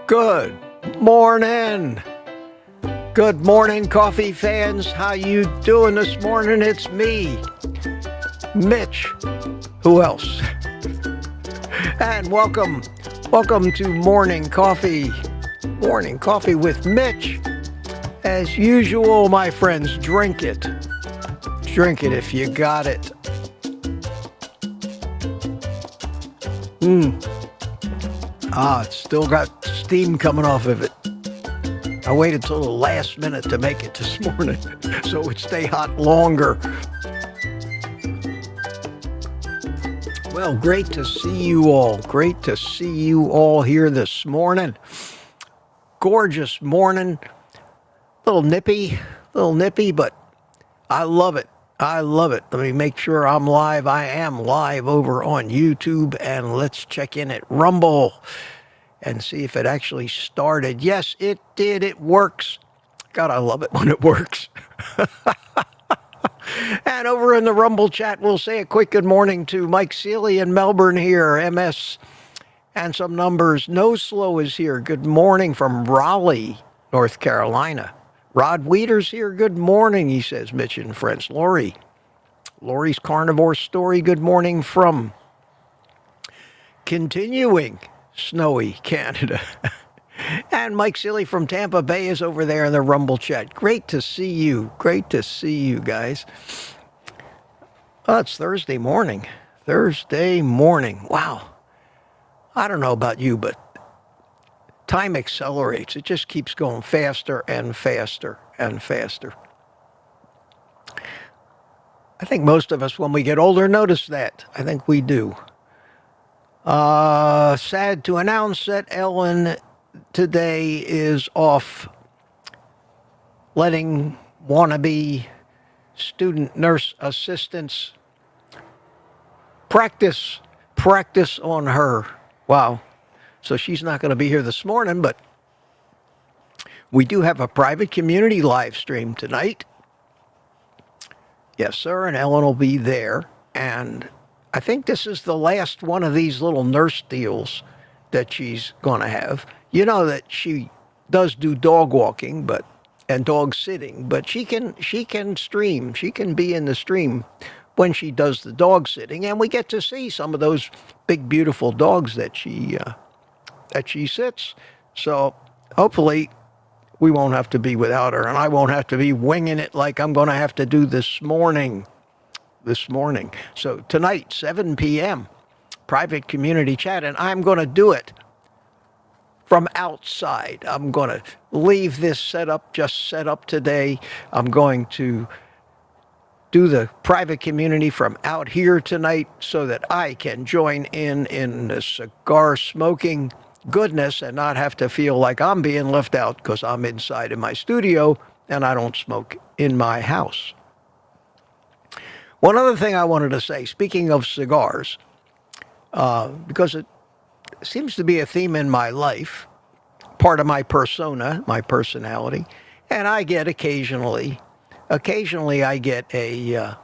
Good morning. Good morning, coffee fans. How you doing this morning? It's me, Mitch. Who else? And welcome to Morning Coffee. Morning Coffee with Mitch. As usual, my friends, drink it. Drink it if you got it. It's still got steam coming off of it. I waited till the last minute to make it this morning so it would stay hot longer. Well, great to see you all. Great to see you all here this morning. Gorgeous morning. Little nippy, but I love it. I love it. Let me make sure I'm live. I am live over on YouTube, and let's check in at Rumble and see if it actually started. Yes, it did. It works. God, I love it when it works. And over in the Rumble chat, we'll say a quick good morning to Mike Seeley in Melbourne here, MS, and some numbers. No Slow is here. Good morning from Raleigh, North Carolina. Rod Weeder's here. Good morning, he says, Mitch and friends. Lori's Carnivore Story. Good morning from continuing snowy Canada. And Mike Seeley from Tampa Bay is over there in the Rumble chat. Great to see you. Great to see you guys. Oh, it's Thursday morning. Wow. I don't know about you, but time accelerates. It just keeps going faster and faster and faster. I think most of us, when we get older, notice that. I think we do. Sad to announce that Ellen today is off letting wannabe student nurse assistants practice on her. Wow. So she's not going to be here this morning, but we do have a private community live stream tonight. Yes, sir, and Ellen will be there. And I think this is the last one of these little nurse deals that she's going to have. You know that she does do dog walking and dog sitting, but she can stream. She can be in the stream when she does the dog sitting, and we get to see some of those big, beautiful dogs that she sits. So hopefully we won't have to be without her, and I won't have to be winging it like I'm going to have to do this morning. So tonight, 7 p.m., private community chat, and I'm going to do it from outside. I'm going to leave this set up today. I'm going to do the private community from out here tonight so that I can join in the cigar smoking goodness and not have to feel like I'm being left out because I'm inside in my studio and I don't smoke in my house. One other thing I wanted to say, speaking of cigars, because it seems to be a theme in my life, part of my persona, my personality, and I get occasionally I get a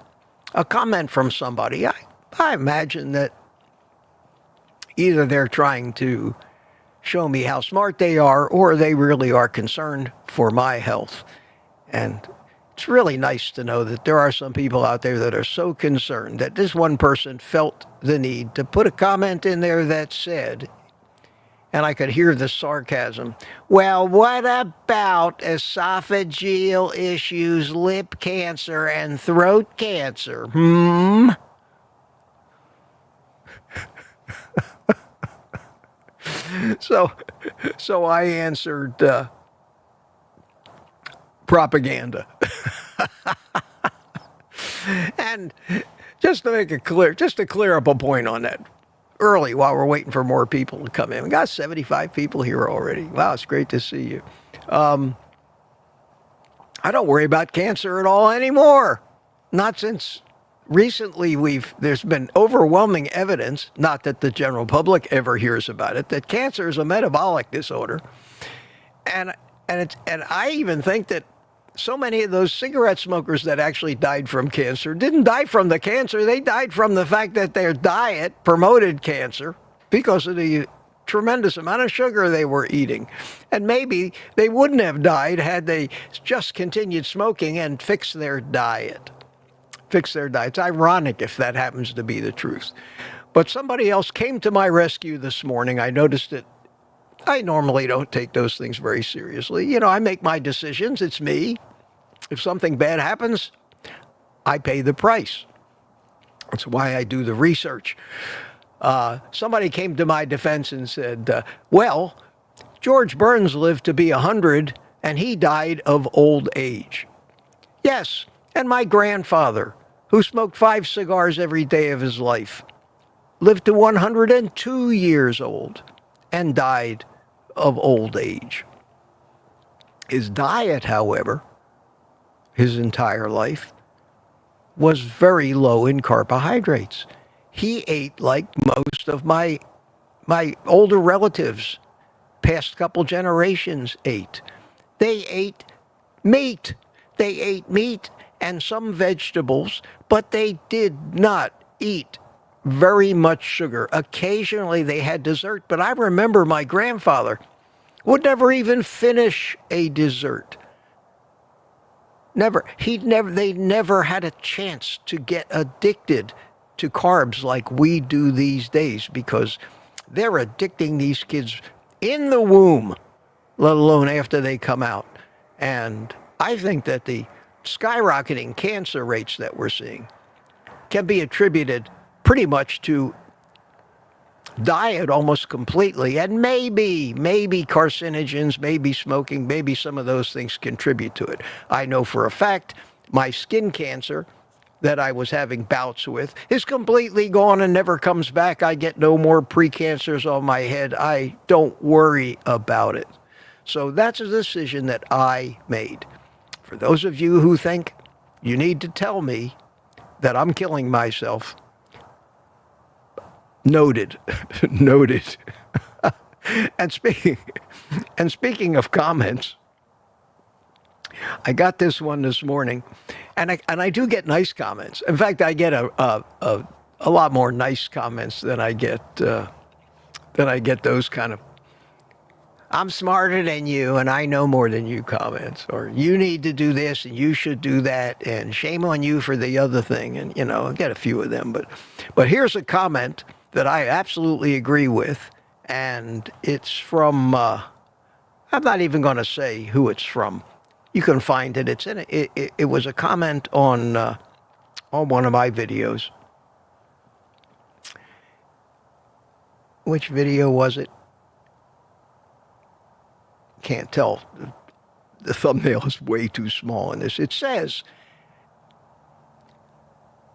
comment from somebody. I imagine that either they're trying to show me how smart they are or they really are concerned for my health. And it's really nice to know that there are some people out there that are so concerned that this one person felt the need to put a comment in there that said, and I could hear the sarcasm, well, what about esophageal issues, lip cancer, and throat cancer? So I answered propaganda. And just to make it clear, just to clear up a point on that early while we're waiting for more people to come in. We got 75 people here already. Wow, it's great to see you. I don't worry about cancer at all anymore. Not since recently there's been overwhelming evidence, not that the general public ever hears about it, that cancer is a metabolic disorder. And I even think that so many of those cigarette smokers that actually died from cancer didn't die from the cancer. They died from the fact that their diet promoted cancer because of the tremendous amount of sugar they were eating. And maybe they wouldn't have died had they just continued smoking and fixed their diet. It's ironic if that happens to be the truth. But somebody else came to my rescue this morning. I noticed it. I normally don't take those things very seriously. You know, I make my decisions. It's me. If something bad happens, I pay the price. That's why I do the research. Somebody came to my defense and said, well, George Burns lived to be 100 and he died of old age. Yes, and my grandfather, who smoked 5 cigars every day of his life, lived to 102 years old and died of old age. His diet, however, his entire life, was very low in carbohydrates. He ate like most of my older relatives, past couple generations ate. They ate meat. They ate meat and some vegetables, but they did not eat very much sugar. Occasionally they had dessert, but I remember my grandfather would never even finish a dessert. They never had a chance to get addicted to carbs like we do these days, because they're addicting these kids in the womb, let alone after they come out. And I think that the skyrocketing cancer rates that we're seeing can be attributed pretty much to diet almost completely, and maybe carcinogens, maybe smoking, maybe some of those things contribute to it. I know for a fact my skin cancer that I was having bouts with is completely gone and never comes back. I get no more precancers on my head. I don't worry about it. So that's a decision that I made. For those of you who think you need to tell me that I'm killing myself, noted. Noted. And speaking of comments, I got this one this morning, and I do get nice comments. In fact, I get a lot more nice comments than I get those kind of "I'm smarter than you and I know more than you" comments, or "you need to do this and you should do that and shame on you for the other thing." And you know, I get a few of them, but here's a comment that I absolutely agree with, and it's from I'm not even going to say who it's from. You can find it. It's in it was a comment on one of my videos. Which video was it? Can't tell. The thumbnail is way too small in this. It says,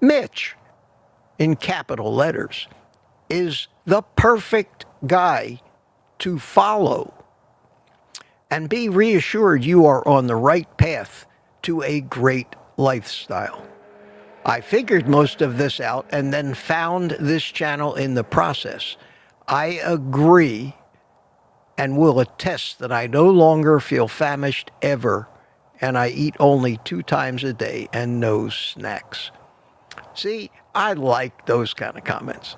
Mitch, in capital letters, is the perfect guy to follow. And be reassured you are on the right path to a great lifestyle. I figured most of this out and then found this channel in the process. I agree and will attest that I no longer feel famished ever, and I eat only 2 times a day and no snacks. See, I like those kind of comments.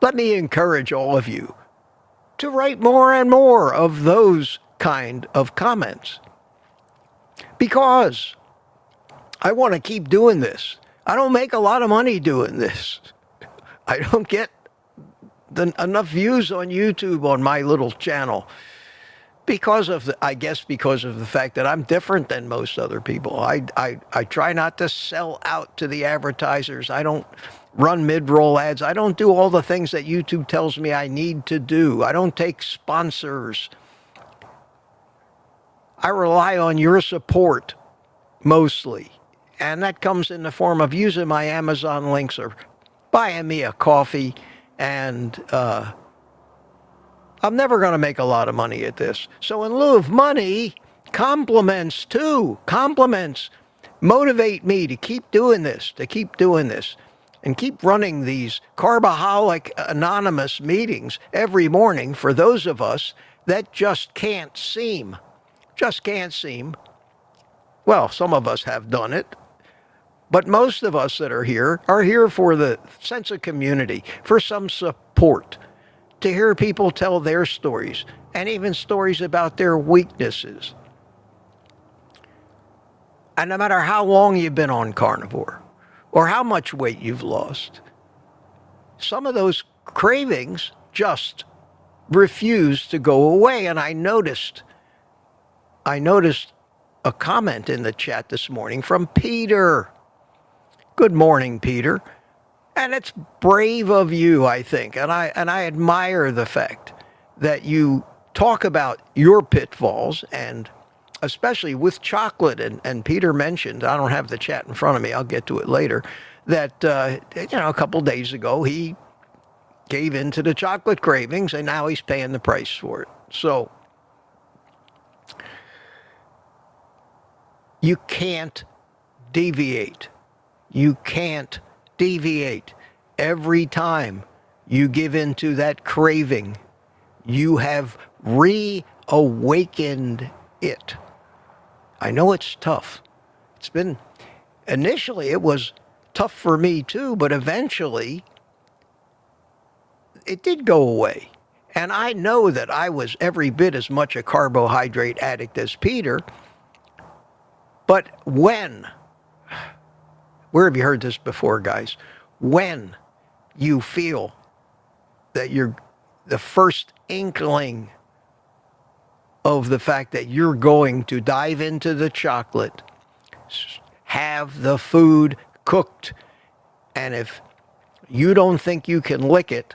Let me encourage all of you to write more and more of those kind of comments, because I want to keep doing this. I don't make a lot of money doing this. I don't get enough views on YouTube on my little channel because of the fact that I'm different than most other people. I try not to sell out to the advertisers. I don't run mid-roll ads. I don't do all the things that YouTube tells me I need to do. I don't take sponsors. I rely on your support mostly, and that comes in the form of using my Amazon links or buying me a coffee, and I'm never going to make a lot of money at this. So in lieu of money, compliments too. Compliments motivate me to keep doing this, and keep running these Carboholic Anonymous meetings every morning for those of us that just can't seem. Well, some of us have done it, but most of us that are here for the sense of community, for some support, to hear people tell their stories, and even stories about their weaknesses. And no matter how long you've been on carnivore, or how much weight you've lost, some of those cravings just refuse to go away. And I noticed a comment in the chat this morning from Peter. Good morning, Peter. And it's brave of you, I think. And I admire the fact that you talk about your pitfalls, and especially with chocolate. And Peter mentioned, I don't have the chat in front of me, I'll get to it later, that a couple days ago he gave in to the chocolate cravings, and now he's paying the price for it. So you can't deviate. You can't deviate. Every time you give into that craving, you have reawakened it. I know it's tough. Initially it was tough for me too, but eventually it did go away. And I know that I was every bit as much a carbohydrate addict as Peter. But where have you heard this before, guys? When you feel that you're the first inkling of the fact that you're going to dive into the chocolate, have the food cooked, and if you don't think you can lick it,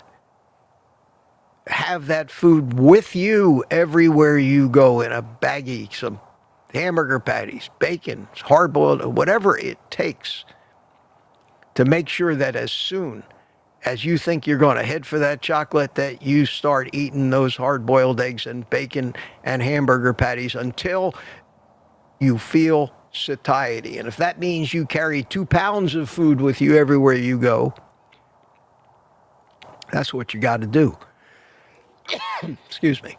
have that food with you everywhere you go in a baggie, some hamburger patties, bacon, hard-boiled, whatever it takes to make sure that as soon as you think you're going to head for that chocolate, that you start eating those hard-boiled eggs and bacon and hamburger patties until you feel satiety. And if that means you carry 2 pounds of food with you everywhere you go, that's what you got to do. Excuse me.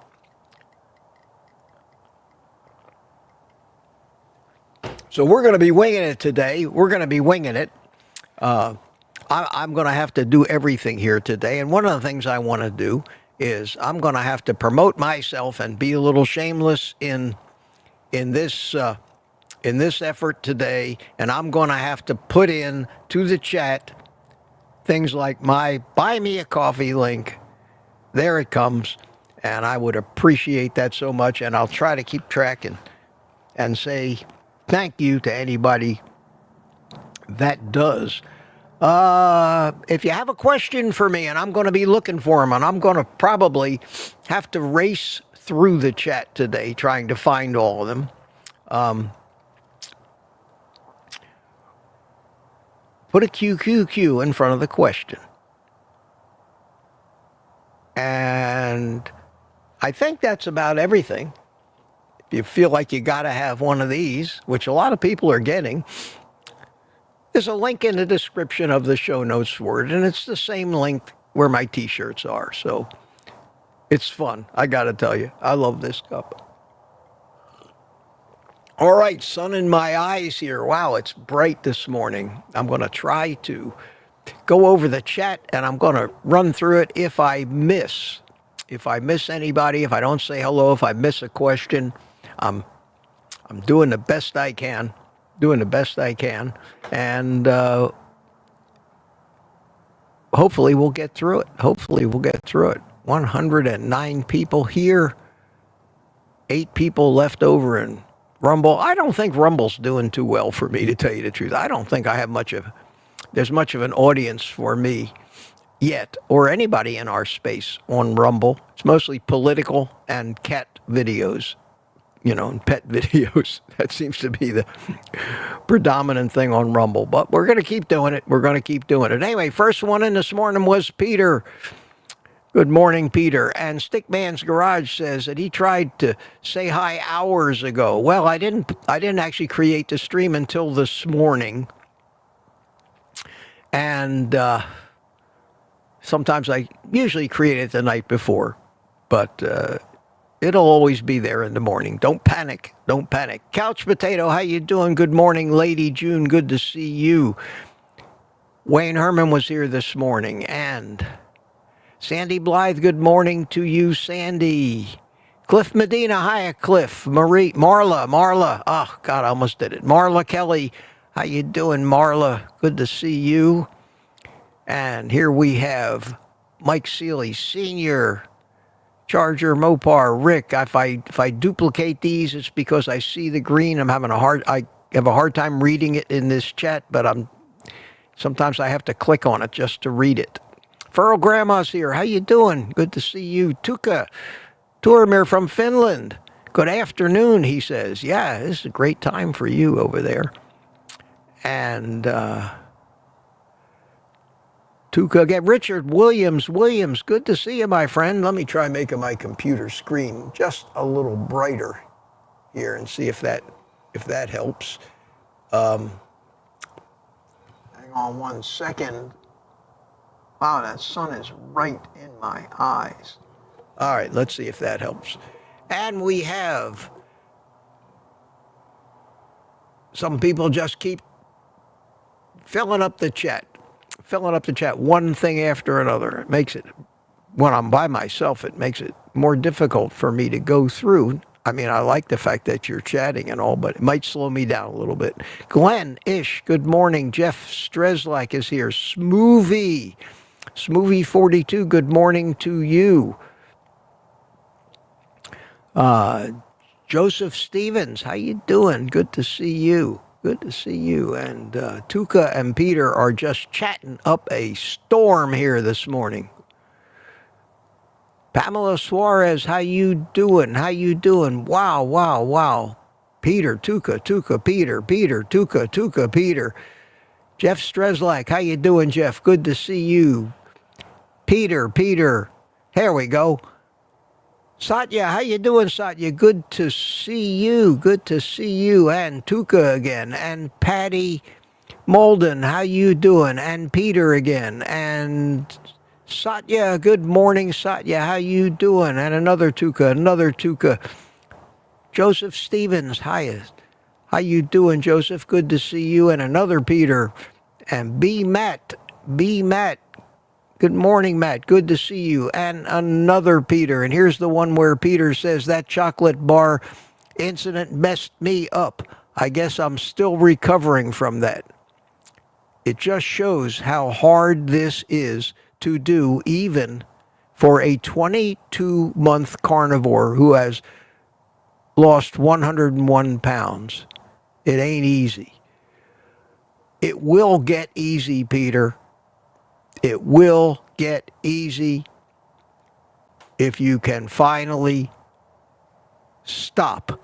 So we're going to be winging it today. I'm going to have to do everything here today. And one of the things I want to do is I'm going to have to promote myself and be a little shameless in this effort today. And I'm going to have to put in to the chat things like my Buy Me a Coffee link. There it comes. And I would appreciate that so much. And I'll try to keep track and say thank you to anybody that does. If you have a question for me, and I'm going to be looking for them, and I'm going to probably have to race through the chat today trying to find all of them. Put a QQQ in front of the question. And I think that's about everything. If you feel like you got to have one of these, which a lot of people are getting, there's a link in the description of the show notes for it, and it's the same link where my t-shirts are. So it's fun. I got to tell you, I love this cup. All right, sun in my eyes here. Wow, it's bright this morning. I'm going to try to go over the chat, and I'm going to run through it. If I miss anybody, if I don't say hello, if I miss a question, I'm doing the best I can. And hopefully we'll get through it. 109 people here, 8 people left over in Rumble. I don't think Rumble's doing too well for me, to tell you the truth. I don't think I have there's much of an audience for me yet, or anybody in our space on Rumble. It's mostly political and cat videos, in pet videos. That seems to be the predominant thing on Rumble. But we're going to keep doing it. We're going to keep doing it. Anyway, first one in this morning was Peter. Good morning, Peter. And Stickman's Garage says that he tried to say hi hours ago. Well, I didn't actually create the stream until this morning. And sometimes I usually create it the night before. But it'll always be there in the morning. Don't panic. Don't panic. Couch Potato, how you doing? Good morning, Lady June. Good to see you. Wayne Herman was here this morning. And Sandy Blythe, good morning to you, Sandy. Cliff Medina, hiya, Cliff. Marla. Oh, God, I almost did it. Marla Kelly, how you doing, Marla? Good to see you. And here we have Mike Seeley, Senior, Charger, Mopar, Rick. If I duplicate these, it's because I see the green. I have a hard time reading it in this chat, but sometimes I have to click on it just to read it. Furl Grandma's here. How you doing? Good to see you. Tuka Turmir from Finland. Good afternoon, he says. Yeah, this is a great time for you over there. And Tuka again. Richard Williams. Good to see you, my friend. Let me try making my computer screen just a little brighter here and see if that helps. Hang on one second. Wow, that sun is right in my eyes. All right, let's see if that helps. And we have some people just keep filling up the chat, one thing after another. It makes it, when I'm by myself, it makes it more difficult for me to go through. I mean, I like the fact that you're chatting and all, but it might slow me down a little bit. Glenn Ish, good morning. Jeff Streslak is here. Smoothie 42, good morning to you. Joseph Stevens, how you doing? Good to see you. Good to see you. And Tuka and Peter are just chatting up a storm here this morning. Pamela Suarez, how you doing? How you doing? Wow. Peter, Tuka, Peter, Tuka, Peter. Jeff Streslak, how you doing, Jeff? Good to see you. Peter. Here we go. Satya, how you doing, Satya? Good to see you. And Tuka again. And Patty Molden, how you doing? And Peter again. And Satya, good morning, Satya. How you doing? And another Tuka. Joseph Stevens, hiya. How you doing, Joseph? Good to see you. And another Peter. And B. Matt. Good morning, Matt. Good to see you. And another Peter. And here's the one where Peter says, that chocolate bar incident messed me up. I guess I'm still recovering from that. It just shows how hard this is to do, even for a 22-month carnivore who has lost 101 pounds. It ain't easy. It will get easy, Peter. It will get easy if you can finally stop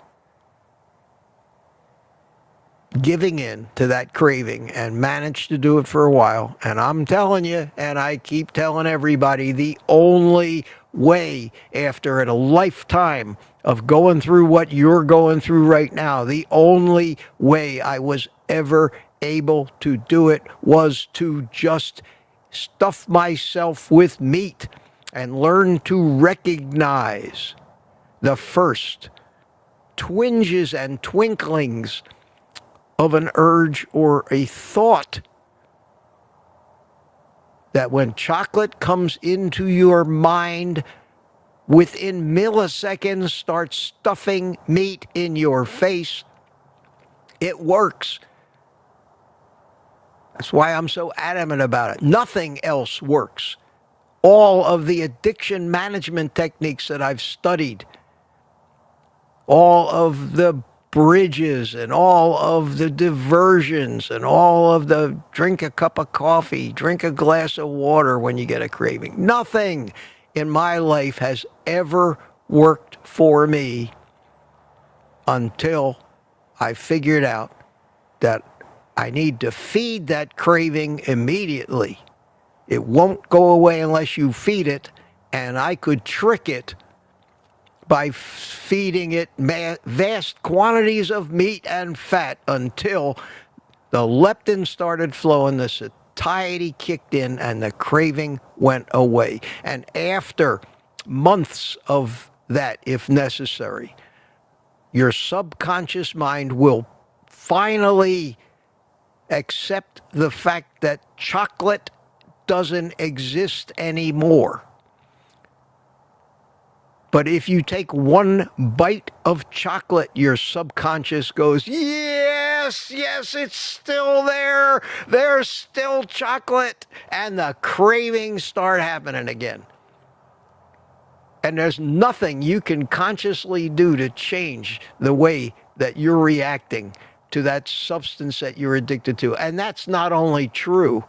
giving in to that craving and manage to do it for a while. And I'm telling you, and I keep telling everybody, the only way after a lifetime of going through what you're going through right now, the only way I was ever able to do it was to just stuff myself with meat and learn to recognize the first twinges and twinklings of an urge or a thought that when chocolate comes into your mind, within milliseconds start stuffing meat in your face. It works. That's why I'm so adamant about it. Nothing else works. All of the addiction management techniques that I've studied, all of the bridges and all of the diversions and all of the drink a cup of coffee, drink a glass of water when you get a craving. Nothing in my life has ever worked for me until I figured out that I need to feed that craving immediately. It won't go away unless you feed it, and I could trick it by feeding it vast quantities of meat and fat until the leptin started flowing, the satiety kicked in, and the craving went away. And after months of that, if necessary, your subconscious mind will finally accept the fact that chocolate doesn't exist anymore. But if you take one bite of chocolate, your subconscious goes, yes, yes, it's still there. There's still chocolate. And the cravings start happening again. And there's nothing you can consciously do to change the way that you're reacting to that substance that you're addicted to. And that's not only true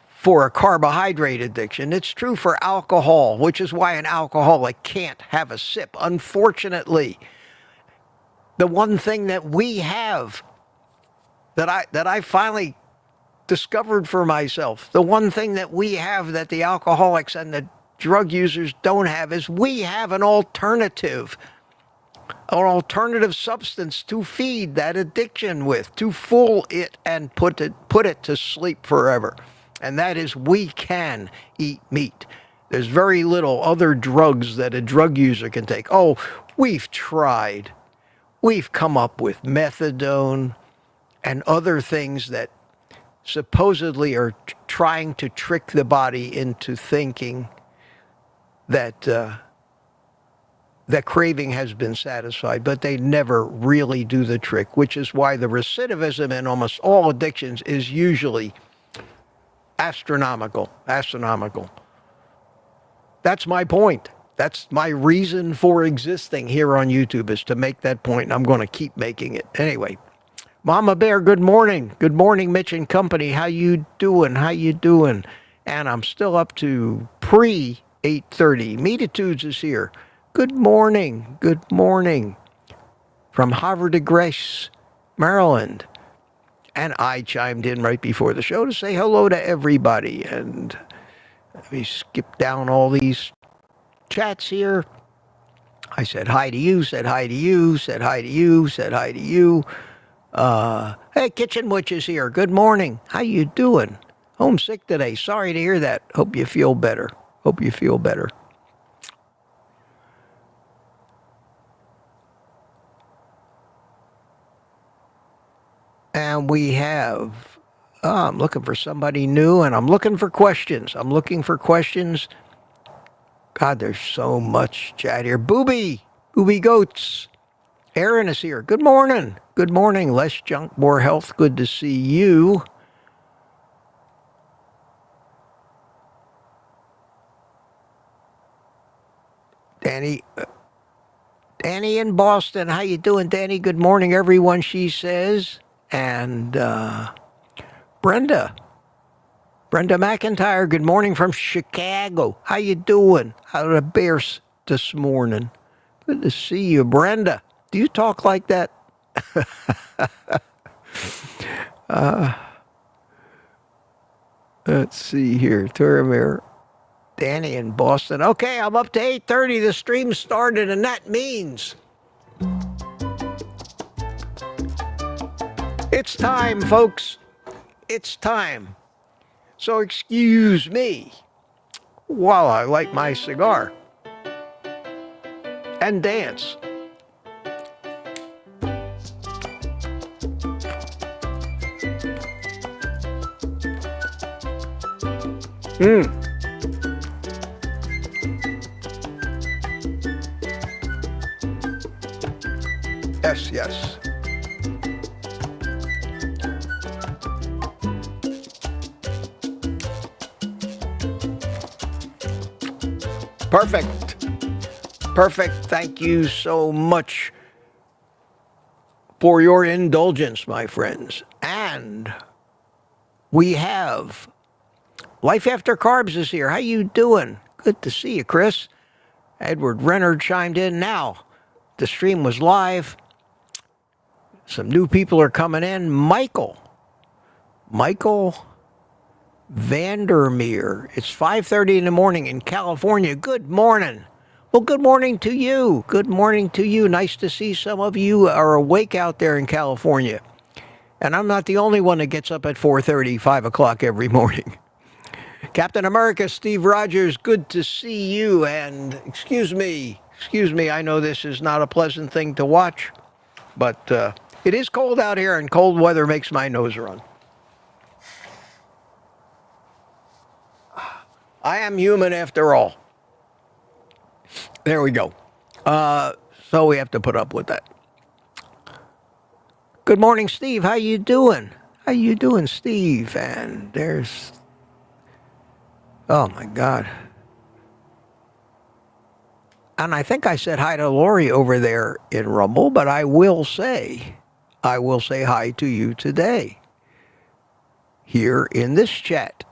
for a carbohydrate addiction, it's true for alcohol, which is why an alcoholic can't have a sip. Unfortunately, the one thing that we have that I finally discovered for myself, the one thing that we have that the alcoholics and the drug users don't have is we have an alternative substance to feed that addiction with, to fool it and put it to sleep forever. And that is, we can eat meat. There's very little other drugs that a drug user can take. Oh, we've tried. We've come up with methadone and other things that supposedly are trying to trick the body into thinking that that craving has been satisfied, but they never really do the trick, which is why the recidivism in almost all addictions is usually astronomical. That's my point. That's my reason for existing here on YouTube, is to make that point, and I'm going to keep making it. Anyway, Mama Bear, good morning. Good morning, Mitch and company. How you doing? And I'm still up to pre-8:30. Meatitudes is here. Good morning. From Havre de Grace, Maryland. And I chimed in right before the show to say hello to everybody. And let me skip down all these chats here. I said hi to you, said hi to you. Hey, Kitchen Witch is here. Good morning. How you doing? Homesick today. Sorry to hear that. Hope you feel better. And we have, I'm looking for somebody new, and I'm looking for questions. God, there's so much chat here. Booby Goats. Aaron is here. Good morning. Less junk, more health. Good to see you. Danny in Boston. How you doing, Danny? Good morning, everyone, she says. And Brenda McIntyre, good morning from Chicago. How you doing? How are the Bears this morning? Good to see you, Brenda. Do you talk like that? Let's see here. Turamir, Danny in Boston. Okay, I'm up to 8:30. The stream started, and that means it's time, folks. It's time. So excuse me while I light my cigar and dance. Yes. Perfect. Thank you so much for your indulgence, my friends. And we have Life After Carbs is here. How you doing? Good to see you, Chris. Edward Renner chimed in. Now, the stream was live. Some new people are coming in. Michael Vandermeer. It's 5:30 in the morning in California. Good morning. Well, good morning to you. Good morning to you. Nice to see some of you are awake out there in California. And I'm not the only one that gets up at 4:30, 5 o'clock every morning. Captain America, Steve Rogers, good to see you. And excuse me, I know this is not a pleasant thing to watch, but it is cold out here, and cold weather makes my nose run. I am human after all. There we go. So we have to put up with that. Good morning, Steve. How you doing? How you doing, Steve? And there's... Oh, my God. And I think I said hi to Lori over there in Rumble, but I will say hi to you today here in this chat.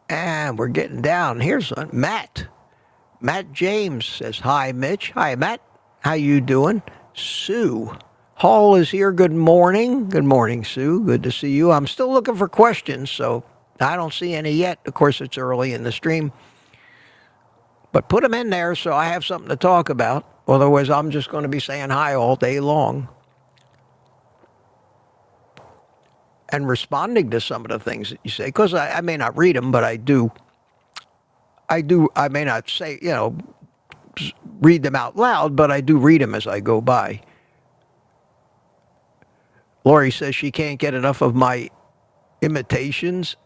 And we're getting down. Here's one. Matt James says, hi, Mitch. Hi, Matt. How you doing? Sue Hall is here. Good morning. Good morning, Sue. Good to see you. I'm still looking for questions, so I don't see any yet. Of course, it's early in the stream. But put them in there so I have something to talk about. Otherwise, I'm just going to be saying hi all day long and responding to some of the things that you say. Because I may not read them, but I do. I may not say, read them out loud, but I do read them as I go by. Lori says she can't get enough of my imitations.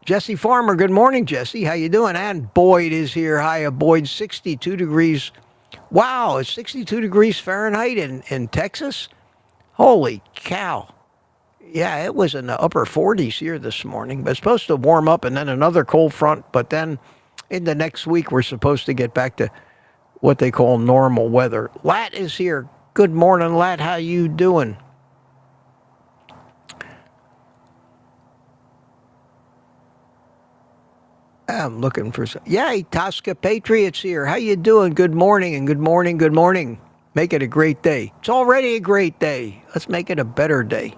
Jesse Farmer, good morning, Jesse. How you doing? And Boyd is here. Hiya, Boyd. 62 degrees. Wow, it's 62 degrees Fahrenheit in Texas? Holy cow. Yeah, it was in the upper 40s here this morning. But it's supposed to warm up and then another cold front. But then in the next week, we're supposed to get back to what they call normal weather. Lat is here. Good morning, Lat. How you doing? I'm looking for some. Yay, Tosca Patriots here. How you doing? Good morning and good morning, good morning. Make it a great day. It's already a great day. Let's make it a better day.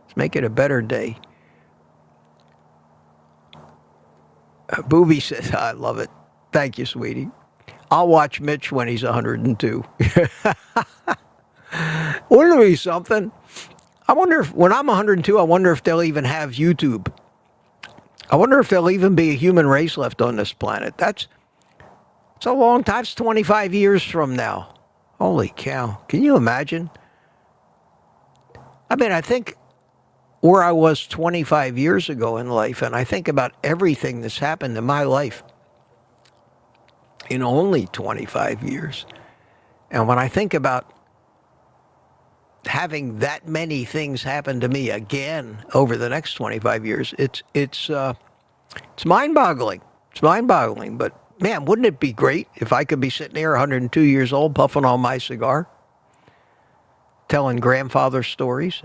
Let's make it a better day. Booby says, I love it. Thank you, sweetie. I'll watch Mitch when he's 102. Wouldn't it be something? I wonder if, when I'm 102, I wonder if they'll even have YouTube. I wonder if there'll even be a human race left on this planet. It's a long time. It's 25 years from now. Holy cow. Can you imagine? I mean, I think where I was 25 years ago in life, and I think about everything that's happened in my life in only 25 years. And when I think about having that many things happen to me again over the next 25 years, it's mind-boggling. It's mind-boggling. But man, wouldn't it be great if I could be sitting here 102 years old, puffing on my cigar, telling grandfather stories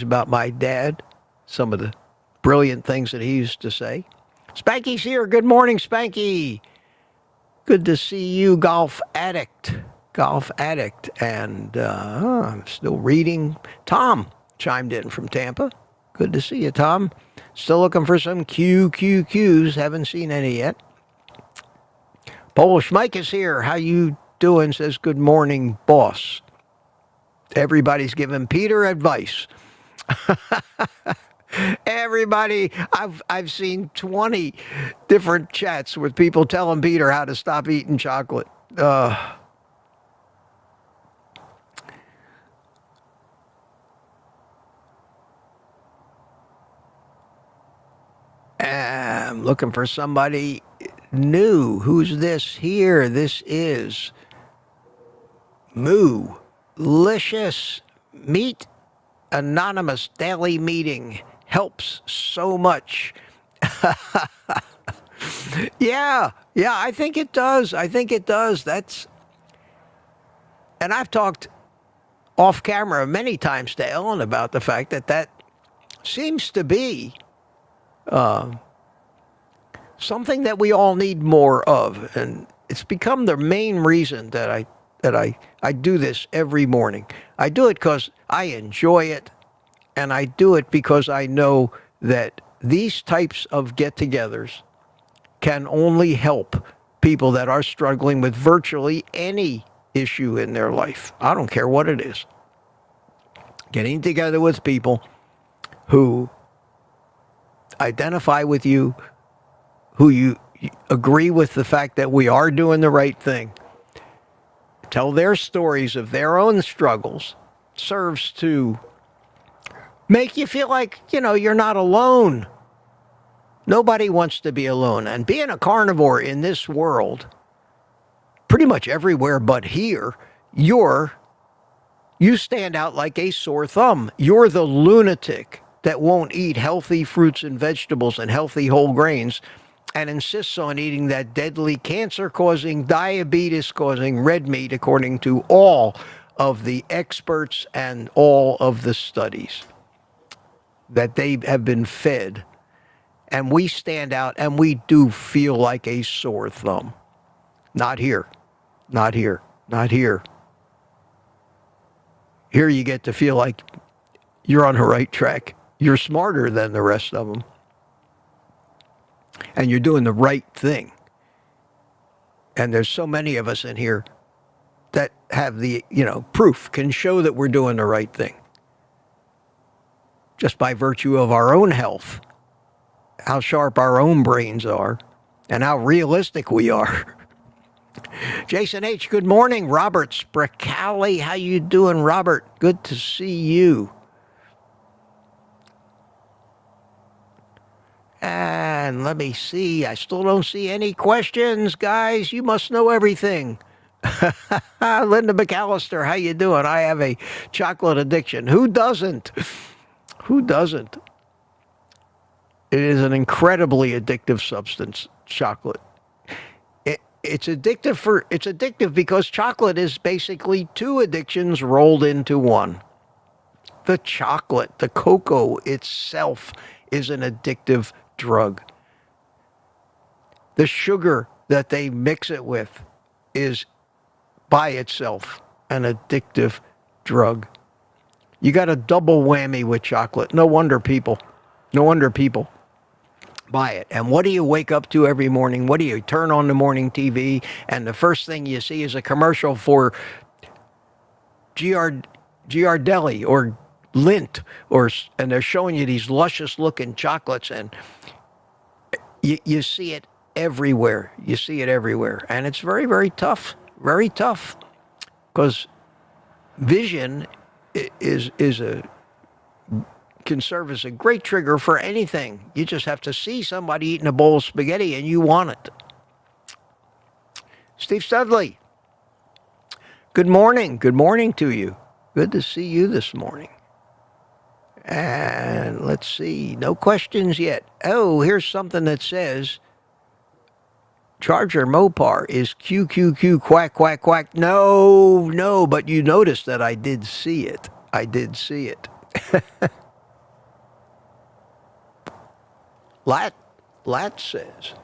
about my dad, some of the brilliant things that he used to say. Spanky's here. Good morning, Spanky. Good to see you, Golf Addict. And I'm still reading. Tom chimed in from Tampa. Good to see you, Tom. Still looking for some QQQs. Haven't seen any yet. Polish Mike is here. How you doing? Says, good morning, boss. Everybody's giving Peter advice. Everybody, I've seen 20 different chats with people telling Peter how to stop eating chocolate. I'm looking for somebody new. Who's this here? This is Moo-licious Meat Anonymous Daily Meeting. Helps so much. Yeah, I think it does. And I've talked off camera many times to Ellen about the fact that seems to be something that we all need more of. And it's become the main reason that I do this every morning. I do it because I enjoy it, and I do it because I know that these types of get-togethers can only help people that are struggling with virtually any issue in their life. I don't care what it is. Getting together with people who identify with you, who you agree with the fact that we are doing the right thing, tell their stories of their own struggles, serves to make you feel like, you're not alone. Nobody wants to be alone. And being a carnivore in this world, pretty much everywhere but here, you stand out like a sore thumb. You're the lunatic that won't eat healthy fruits and vegetables and healthy whole grains and insists on eating that deadly cancer-causing, diabetes-causing red meat according to all of the experts and all of the studies that they have been fed. And we stand out and we do feel like a sore thumb. Not here. Not here. Not here. Here you get to feel like you're on the right track. You're smarter than the rest of them. And you're doing the right thing. And there's so many of us in here that have the, proof, can show that we're doing the right thing. Just by virtue of our own health, how sharp our own brains are, and how realistic we are. Jason H., good morning. Robert Spracali, how you doing, Robert? Good to see you. And let me see. I still don't see any questions, guys. You must know everything. Linda McAllister, how you doing? I have a chocolate addiction. Who doesn't? Who doesn't? It is an incredibly addictive substance, chocolate. It's addictive because chocolate is basically two addictions rolled into one. The chocolate, the cocoa itself is an addictive drug. The sugar that they mix it with is by itself an addictive drug. You got a double whammy with chocolate. No wonder people buy it. And what do you wake up to every morning? What do you turn on the morning TV? And the first thing you see is a commercial for Ghirardelli or Lindt, and they're showing you these luscious looking chocolates, and you see it everywhere. You see it everywhere. And it's very, very tough. Very tough. Because vision can serve as a great trigger for anything. You just have to see somebody eating a bowl of spaghetti and you want it. Steve Studley, good morning. Good morning to you. Good to see you this morning. And let's see, no questions yet. Oh, here's something that says, Charger Mopar is QQQ quack, quack, quack. No, but you noticed that I did see it. I did see it. Lat says,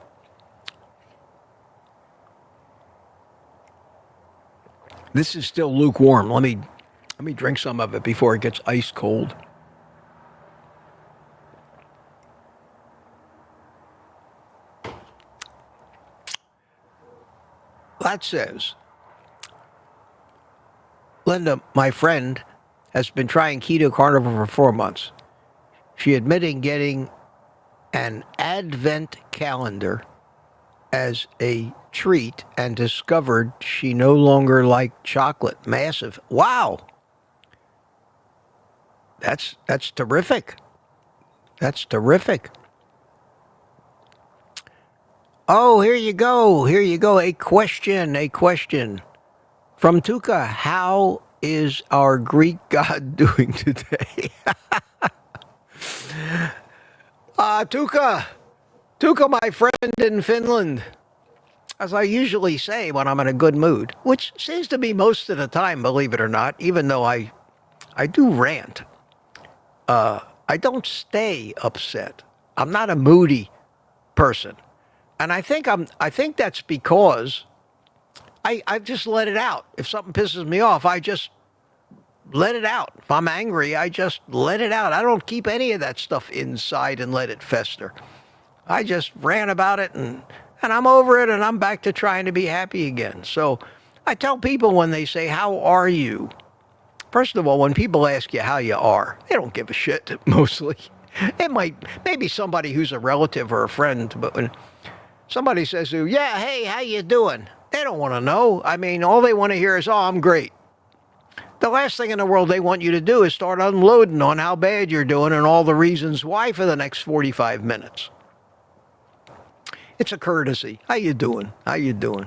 this is still lukewarm. Let me drink some of it before it gets ice cold. Lat says, Linda, my friend, has been trying keto carnivore for 4 months. She admitted getting an advent calendar as a treat and discovered she no longer liked chocolate. Massive. Wow. That's terrific. That's terrific. Oh, here you go. Here you go. A question from Tuka. How is our Greek god doing today? Tuka, my friend in Finland, as I usually say when I'm in a good mood, which seems to be most of the time, believe it or not, even though I do rant. I don't stay upset. I'm not a moody person. And I think that's because I just let it out. If something pisses me off, I just let it out. If I'm angry, I just let it out. I don't keep any of that stuff inside and let it fester. I just ran about it and I'm over it and I'm back to trying to be happy again. So I tell people when they say, "How are you?" First of all, when people ask you how you are, they don't give a shit mostly. Maybe somebody who's a relative or a friend, but when somebody says to you, "Yeah, hey, how you doing?" They don't want to know. I mean, all they want to hear is, "Oh, I'm great." The last thing in the world they want you to do is start unloading on how bad you're doing and all the reasons why for the next 45 minutes. It's a courtesy. How you doing? How you doing?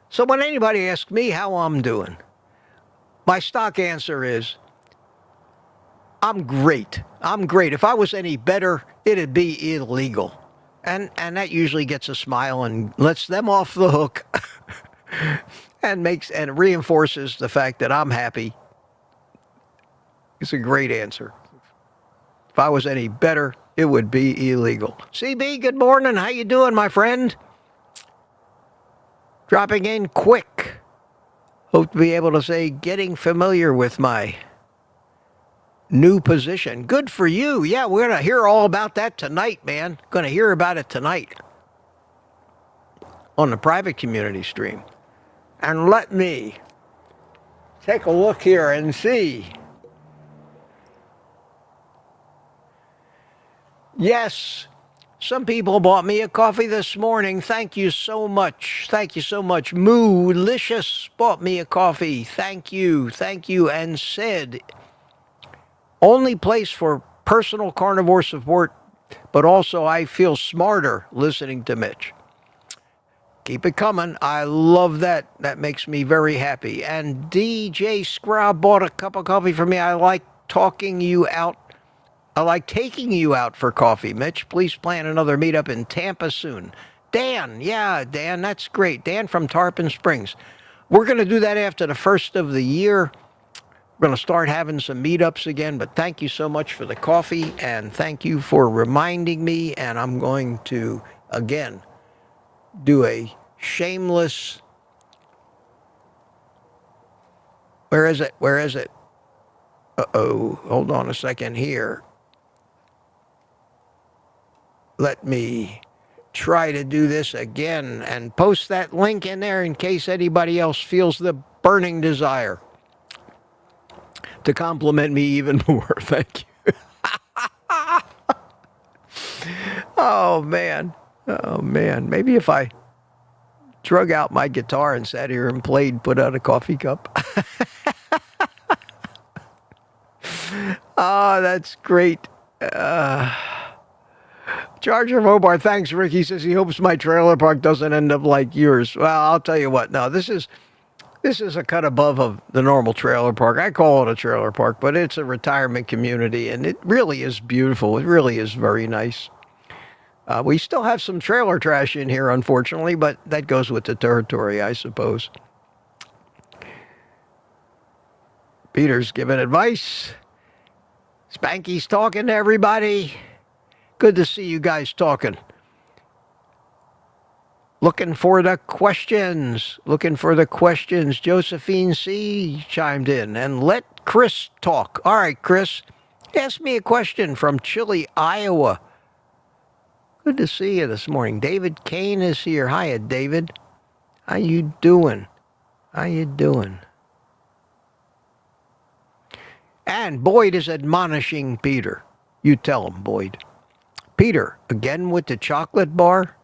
So when anybody asks me how I'm doing, my stock answer is, I'm great. I'm great. If I was any better, it'd be illegal. And that usually gets a smile and lets them off the hook and reinforces the fact that I'm happy. It's a great answer. If I was any better, it would be illegal. CB, good morning. How you doing, my friend? Dropping in quick. Hope to be able to say getting familiar with my new position. Good for you. Yeah, we're going to hear all about that tonight, man. Going to hear about it tonight on the private community stream. And let me take a look here and see. Yes, some people bought me a coffee this morning. Thank you so much. Thank you so much. Moolicious bought me a coffee. Thank you. Thank you. And said, only place for personal carnivore support, but also I feel smarter listening to Mitch. Keep it coming. I love that. That makes me very happy. And DJ Scrub bought a cup of coffee for me. I like taking you out for coffee, Mitch. Please plan another meetup in Tampa soon. Dan, yeah, Dan, that's great. Dan from Tarpon Springs. We're going to do that after the first of the year. We're going to start having some meetups again, but thank you so much for the coffee, and thank you for reminding me, and I'm going to, again, do a shameless... Where is it? Where is it? Uh-oh, hold on a second here. Let me try to do this again and post that link in there in case anybody else feels the burning desire to compliment me even more. Thank you. Oh, man. Oh, man. Maybe if I drug out my guitar and sat here and played, put out a coffee cup. Oh, that's great. Charger Mobile, thanks, Ricky. Says he hopes my trailer park doesn't end up like yours. Well, I'll tell you what. No, this is a cut above of the normal trailer park. I call it a trailer park, but it's a retirement community, and it really is beautiful. It really is very nice. We still have some trailer trash in here, unfortunately, but that goes with the territory, I suppose. Peter's giving advice. Spanky's talking to everybody. Good to see you guys talking. Looking for the questions. Looking for the questions. Josephine C. chimed in. And let Chris talk. All right, Chris. Ask me a question from Chile, Iowa. Good to see you this morning. David Kane is here. Hiya, David. How you doing? How you doing? And Boyd is admonishing Peter. You tell him, Boyd. Peter, again with the chocolate bar?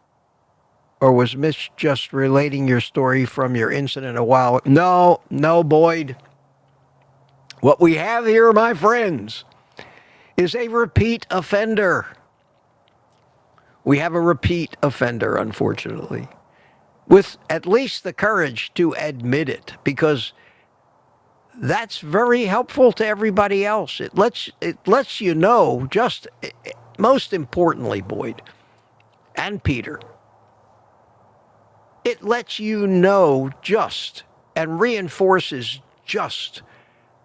Or was Mitch just relating your story from your incident a while ago? No, Boyd. What we have here, my friends, is a repeat offender. We have a repeat offender, unfortunately, with at least the courage to admit it, because that's very helpful to everybody else. It lets you know, just most importantly, Boyd and Peter, it lets you know just and reinforces just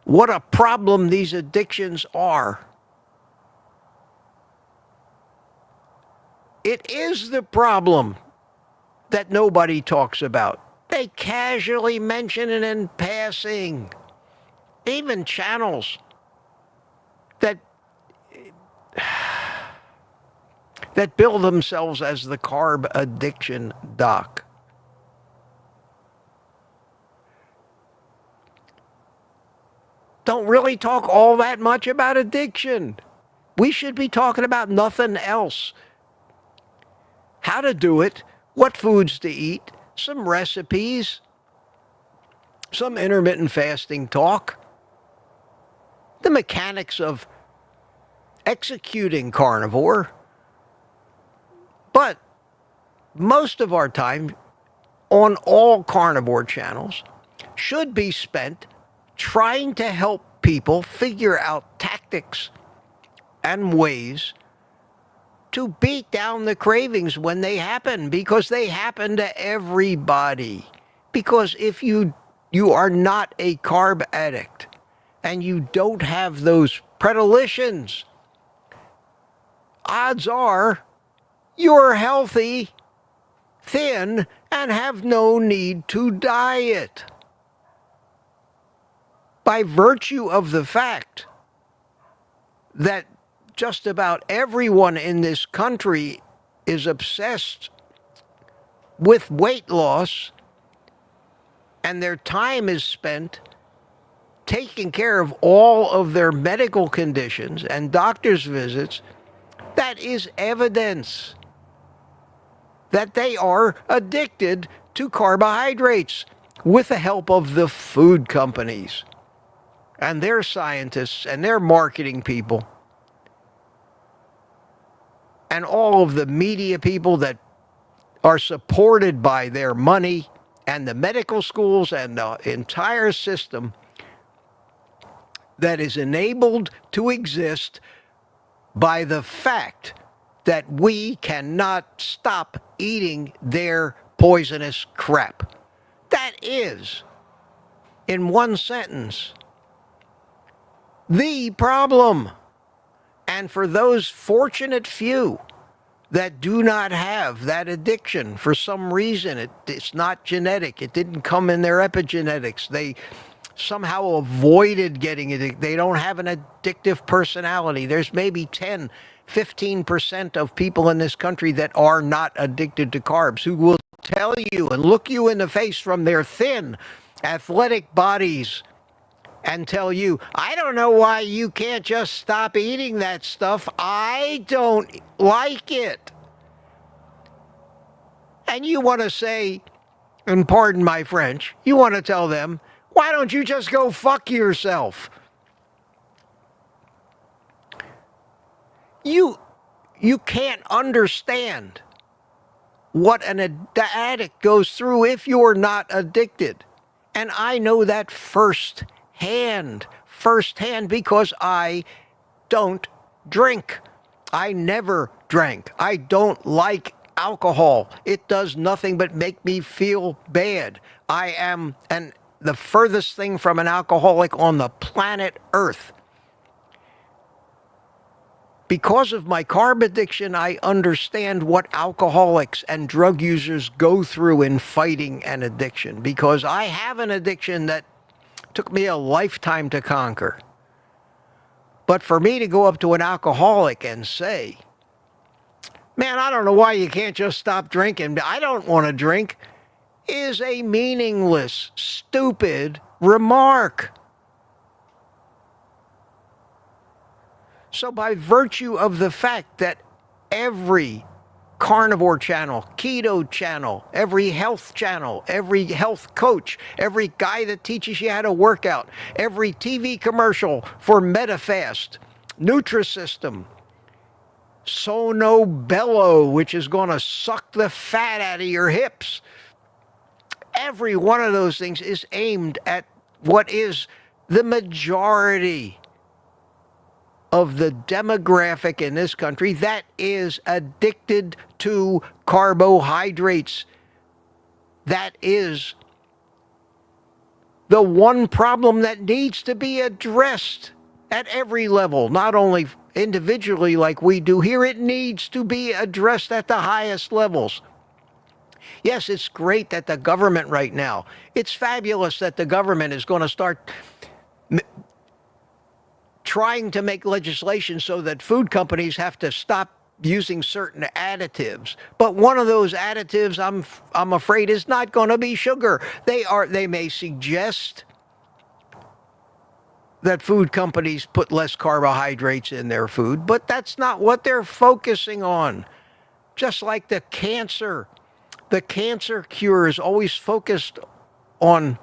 what a problem these addictions are. It is the problem that nobody talks about. They casually mention it in passing. Even channels that bill themselves as the carb addiction doc. Don't really talk all that much about addiction. We should be talking about nothing else. How to do it, what foods to eat, some recipes, some intermittent fasting talk, the mechanics of executing carnivore. But most of our time on all carnivore channels should be spent trying to help people figure out tactics and ways to beat down the cravings when they happen, because they happen to everybody. Because if you are not a carb addict and you don't have those predilections, odds are you're healthy, thin, and have no need to diet. By virtue of the fact that just about everyone in this country is obsessed with weight loss, and their time is spent taking care of all of their medical conditions and doctor's visits, that is evidence that they are addicted to carbohydrates with the help of the food companies and their scientists and their marketing people and all of the media people that are supported by their money and the medical schools and the entire system that is enabled to exist by the fact that we cannot stop eating their poisonous crap. That is, in one sentence, the problem. And for those fortunate few that do not have that addiction for some reason, it's not genetic, it didn't come in their epigenetics, they somehow avoided getting it, they don't have an addictive personality. There's maybe 10-15% of people in this country that are not addicted to carbs, who will tell you and look you in the face from their thin, athletic bodies and tell you, I don't know why you can't just stop eating that stuff. I don't like it. And you want to say, and pardon my French, you want to tell them, why don't you just go fuck yourself? You can't understand what an addict goes through if you're not addicted. And I know that firsthand, because I don't drink. I never drank. I don't like alcohol. It does nothing but make me feel bad. I am the furthest thing from an alcoholic on the planet Earth. Because of my carb addiction, I understand what alcoholics and drug users go through in fighting an addiction, because I have an addiction that took me a lifetime to conquer. But for me to go up to an alcoholic and say, man, I don't know why you can't just stop drinking, I don't want to drink, is a meaningless, stupid remark. So by virtue of the fact that every carnivore channel, keto channel, every health channel, every health coach, every guy that teaches you how to work out, every TV commercial for MetaFast, Nutrisystem, Sono Bello, which is going to suck the fat out of your hips, every one of those things is aimed at what is the majority of the demographic in this country that is addicted to carbohydrates. That is the one problem that needs to be addressed at every level, not only individually like we do here. It needs to be addressed at the highest levels. Yes, it's great that the government right now, it's fabulous that the government is going to start trying to make legislation so that food companies have to stop using certain additives. But one of those additives, I'm afraid, is not going to be sugar. They may suggest that food companies put less carbohydrates in their food, but that's not what they're focusing on. Just like the cancer cure is always focused on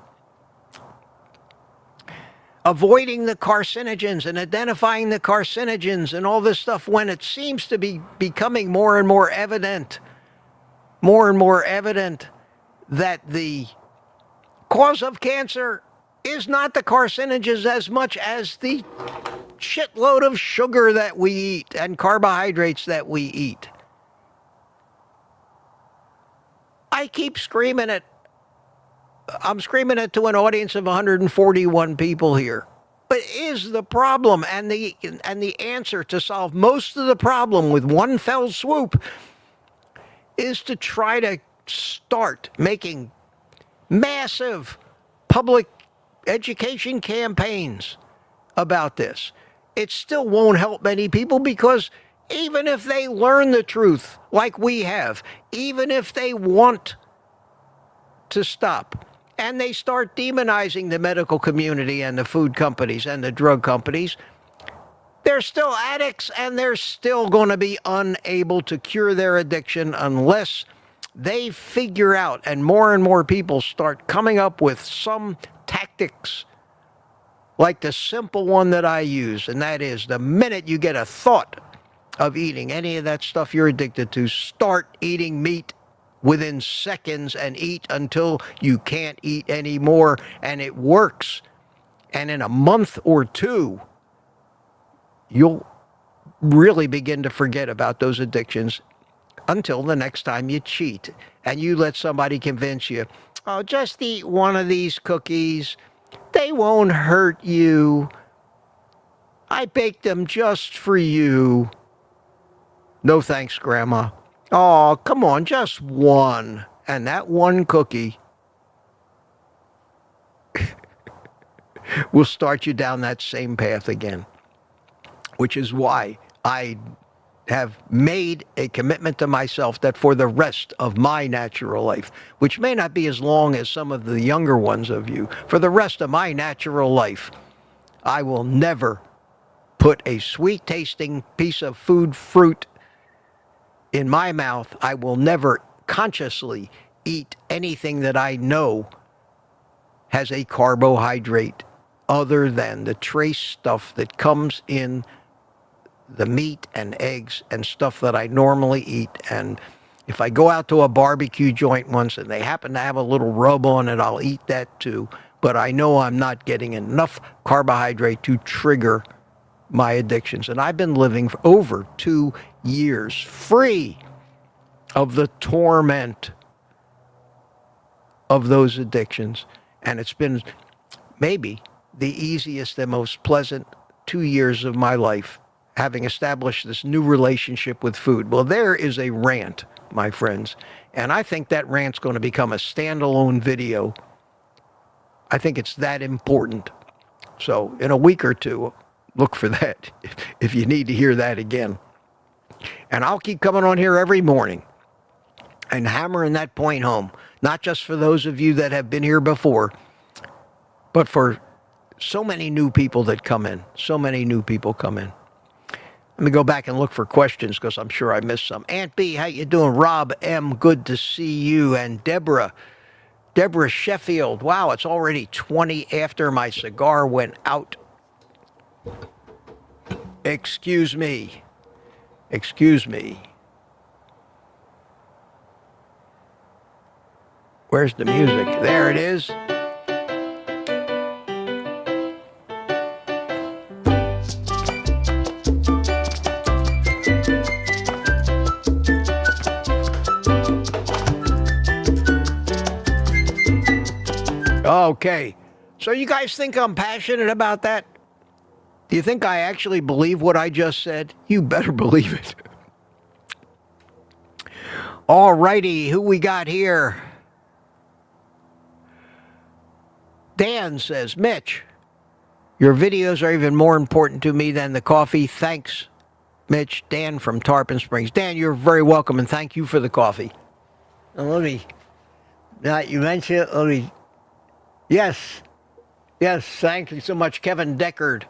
avoiding the carcinogens and identifying the carcinogens and all this stuff, when it seems to be becoming more and more evident that the cause of cancer is not the carcinogens as much as the shitload of sugar that we eat and carbohydrates that we eat. I keep screaming it. I'm screaming it to an audience of 141 people here. But is the problem and the answer to solve most of the problem with one fell swoop is to try to start making massive public education campaigns about this. It still won't help many people, because even if they learn the truth like we have, even if they want to stop, and they start demonizing the medical community and the food companies and the drug companies, they're still addicts, and they're still going to be unable to cure their addiction unless they figure out, and more people start coming up with some tactics like the simple one that I use, and that is, the minute you get a thought of eating any of that stuff you're addicted to, start eating meat within seconds and eat until you can't eat anymore. And it works. And in a month or two, you'll really begin to forget about those addictions until the next time you cheat and you let somebody convince you, oh, just eat one of these cookies. They won't hurt you. I baked them just for you. No thanks, Grandma. Oh, come on, just one. And that one cookie will start you down that same path again, which is why I have made a commitment to myself that for the rest of my natural life, which may not be as long as some of the younger ones of you, for the rest of my natural life, I will never put a sweet-tasting piece of fruit in my mouth. I will never consciously eat anything that I know has a carbohydrate other than the trace stuff that comes in the meat and eggs and stuff that I normally eat. And if I go out to a barbecue joint once and they happen to have a little rub on it, I'll eat that too. But I know I'm not getting enough carbohydrate to trigger my addictions. And I've been living for over 2 years free of the torment of those addictions. And it's been maybe the easiest and most pleasant 2 years of my life, having established this new relationship with food. Well, there is a rant, my friends. And I think that rant's going to become a standalone video. I think it's that important. So in a week or two, look for that if you need to hear that again. And I'll keep coming on here every morning and hammering that point home, not just for those of you that have been here before, but for so many new people that come in. So many new people come in. Let me go back and look for questions because I'm sure I missed some. Aunt B, how you doing? Rob M, good to see you. And Deborah Sheffield. Wow, it's already 20 after my cigar went out. Excuse me. Where's the music? There it is. Okay. So you guys think I'm passionate about that? Do you think I actually believe what I just said? You better believe it. All righty, who we got here? Dan says, Mitch, your videos are even more important to me than the coffee. Thanks, Mitch. Dan from Tarpon Springs. Dan, you're very welcome, and thank you for the coffee. And let me, now you mentioned it, yes, thank you so much, Kevin Deckard.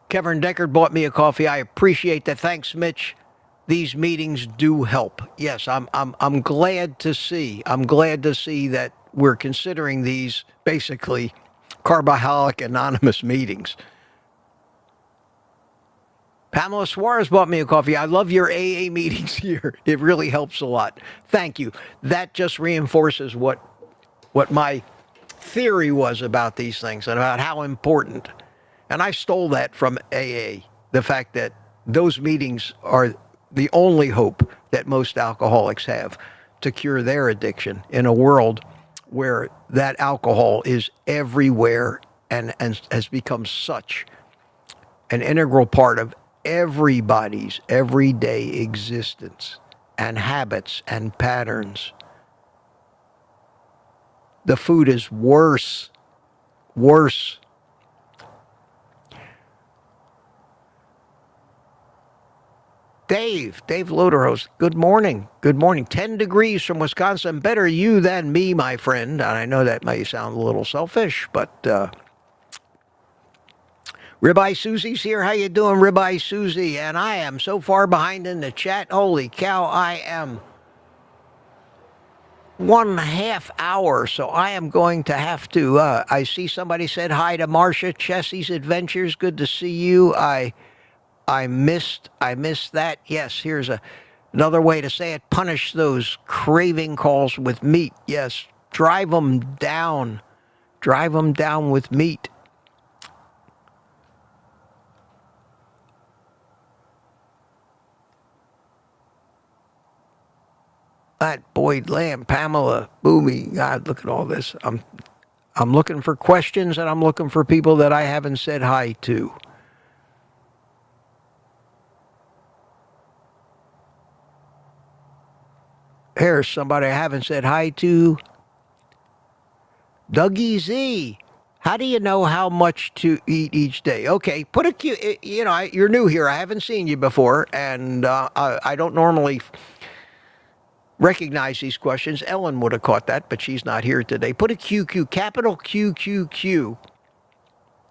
Kevin Deckard bought me a coffee. I appreciate that. Thanks, Mitch. These meetings do help. Yes, I'm glad to see. I'm glad to see that we're considering these basically Carboholic Anonymous meetings. Pamela Suarez bought me a coffee. I love your AA meetings here. It really helps a lot. Thank you. That just reinforces what my theory was about these things and about how important. And I stole that from AA, the fact that those meetings are the only hope that most alcoholics have to cure their addiction in a world where that alcohol is everywhere and has become such an integral part of everybody's everyday existence and habits and patterns. The food is worse. Dave Loderhost, good morning. 10 degrees from Wisconsin. Better you than me, my friend. And I know that may sound a little selfish, but Ribeye Susie's here. How you doing, Ribeye Susie? And I am so far behind in the chat. Holy cow, I am 1.5 hours, so I am going to have to, I see somebody said hi to Marcia, Chessie's Adventures. Good to see you. I missed that. Yes, here's another way to say it. Punish those craving calls with meat. Yes, drive them down. Drive them down with meat. That Boyd Lamb, Pamela, Boomy. God, look at all this. I'm looking for questions, and I'm looking for people that I haven't said hi to. Here's somebody I haven't said hi to. Dougie Z. How do you know how much to eat each day? Okay, put a Q. You know, you're new here. I haven't seen you before, and I don't normally recognize these questions. Ellen would have caught that, but she's not here today. Put a QQ, capital QQQ,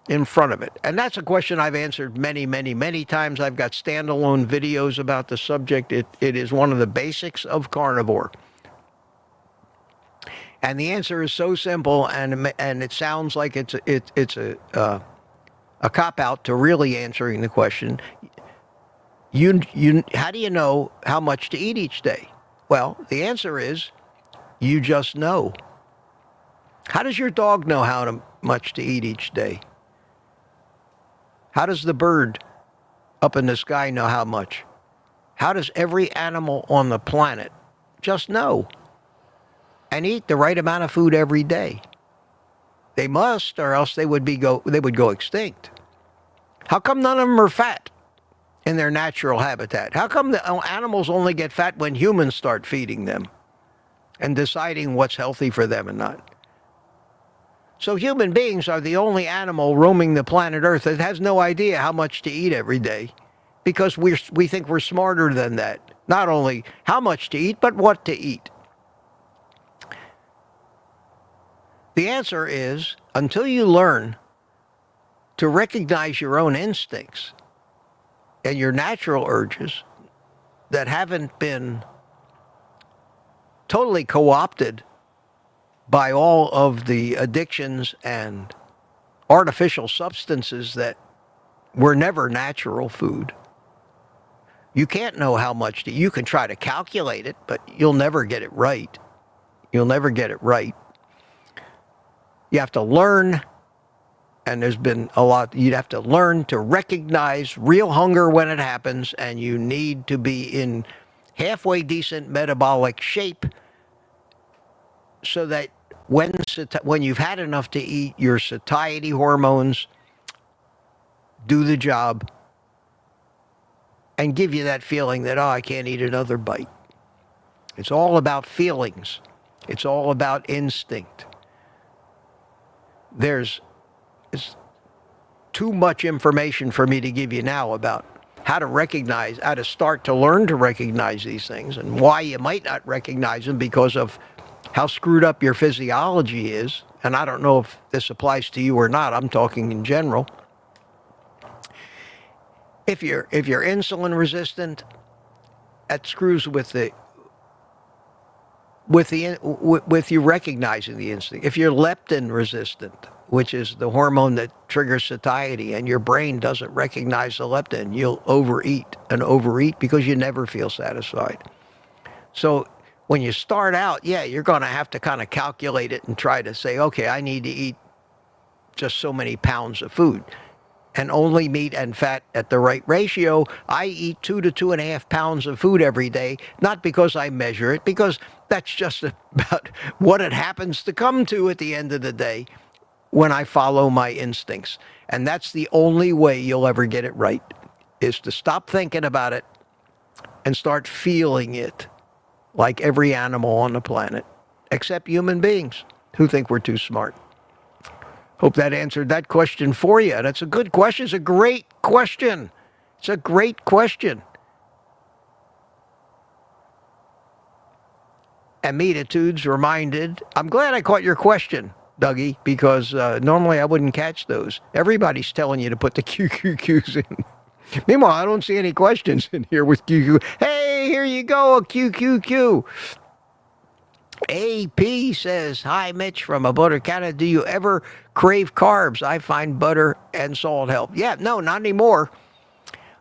in front of it. And that's a question I've answered many times. I've got standalone videos about the subject. It is one of the basics of carnivore. And the answer is so simple, and it sounds like it's a cop-out to really answering the question. How do you know how much to eat each day? Well, the answer is you just know. How does your dog know how much to eat each day? How does the bird up in the sky know how much? How does every animal on the planet just know and eat the right amount of food every day? They must, or else they would go extinct. How come none of them are fat in their natural habitat? How come the animals only get fat when humans start feeding them and deciding what's healthy for them and not? So human beings are the only animal roaming the planet Earth that has no idea how much to eat every day, because we think we're smarter than that. Not only how much to eat, but what to eat. The answer is, until you learn to recognize your own instincts and your natural urges that haven't been totally co-opted by all of the addictions and artificial substances that were never natural food. You can't know how much to. You can try to calculate it, but you'll never get it right. You'll never get it right. You have to learn, and there's been a lot. You'd have to learn to recognize real hunger when it happens, and you need to be in halfway decent metabolic shape so that when you've had enough to eat, your satiety hormones do the job, and give you that feeling that, oh, I can't eat another bite. It's all about feelings. It's all about instinct. There's too much information for me to give you now about how to start to learn to recognize these things and why you might not recognize them because of how screwed up your physiology is. And I don't know if this applies to you or not. I'm talking in general. If you're insulin resistant, that screws with you recognizing the instinct. If you're leptin resistant, which is the hormone that triggers satiety, and your brain doesn't recognize the leptin, you'll overeat because you never feel satisfied. So when you start out, yeah, you're going to have to kind of calculate it and try to say, okay, I need to eat just so many pounds of food and only meat and fat at the right ratio. I eat 2 to 2.5 pounds of food every day, not because I measure it, because that's just about what it happens to come to at the end of the day when I follow my instincts. And that's the only way you'll ever get it right, is to stop thinking about it and start feeling it, like every animal on the planet, except human beings who think we're too smart. Hope that answered that question for you. That's a good question. It's a great question. It's a great question. Amiditudes reminded. I'm glad I caught your question, Dougie, because normally I wouldn't catch those. Everybody's telling you to put the QQQs in. Meanwhile, I don't see any questions in here with QQ. Hey, here you go, a QQQ. AP says, hi, Mitch from Alberta, Canada. Do you ever crave carbs? I find butter and salt help. Yeah, no, not anymore.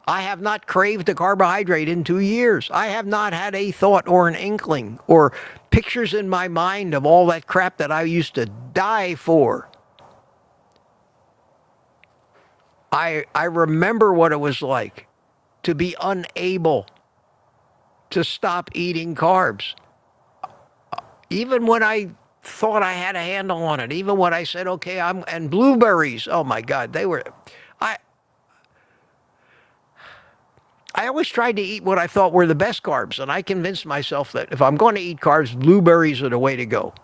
I have not craved a carbohydrate in 2 years. I have not had a thought or an inkling or pictures in my mind of all that crap that I used to die for. I remember what it was like to be unable to stop eating carbs. Even when I thought I had a handle on it, even when I said, okay, and blueberries, oh my God, I always tried to eat what I thought were the best carbs, and I convinced myself that if I'm going to eat carbs, blueberries are the way to go.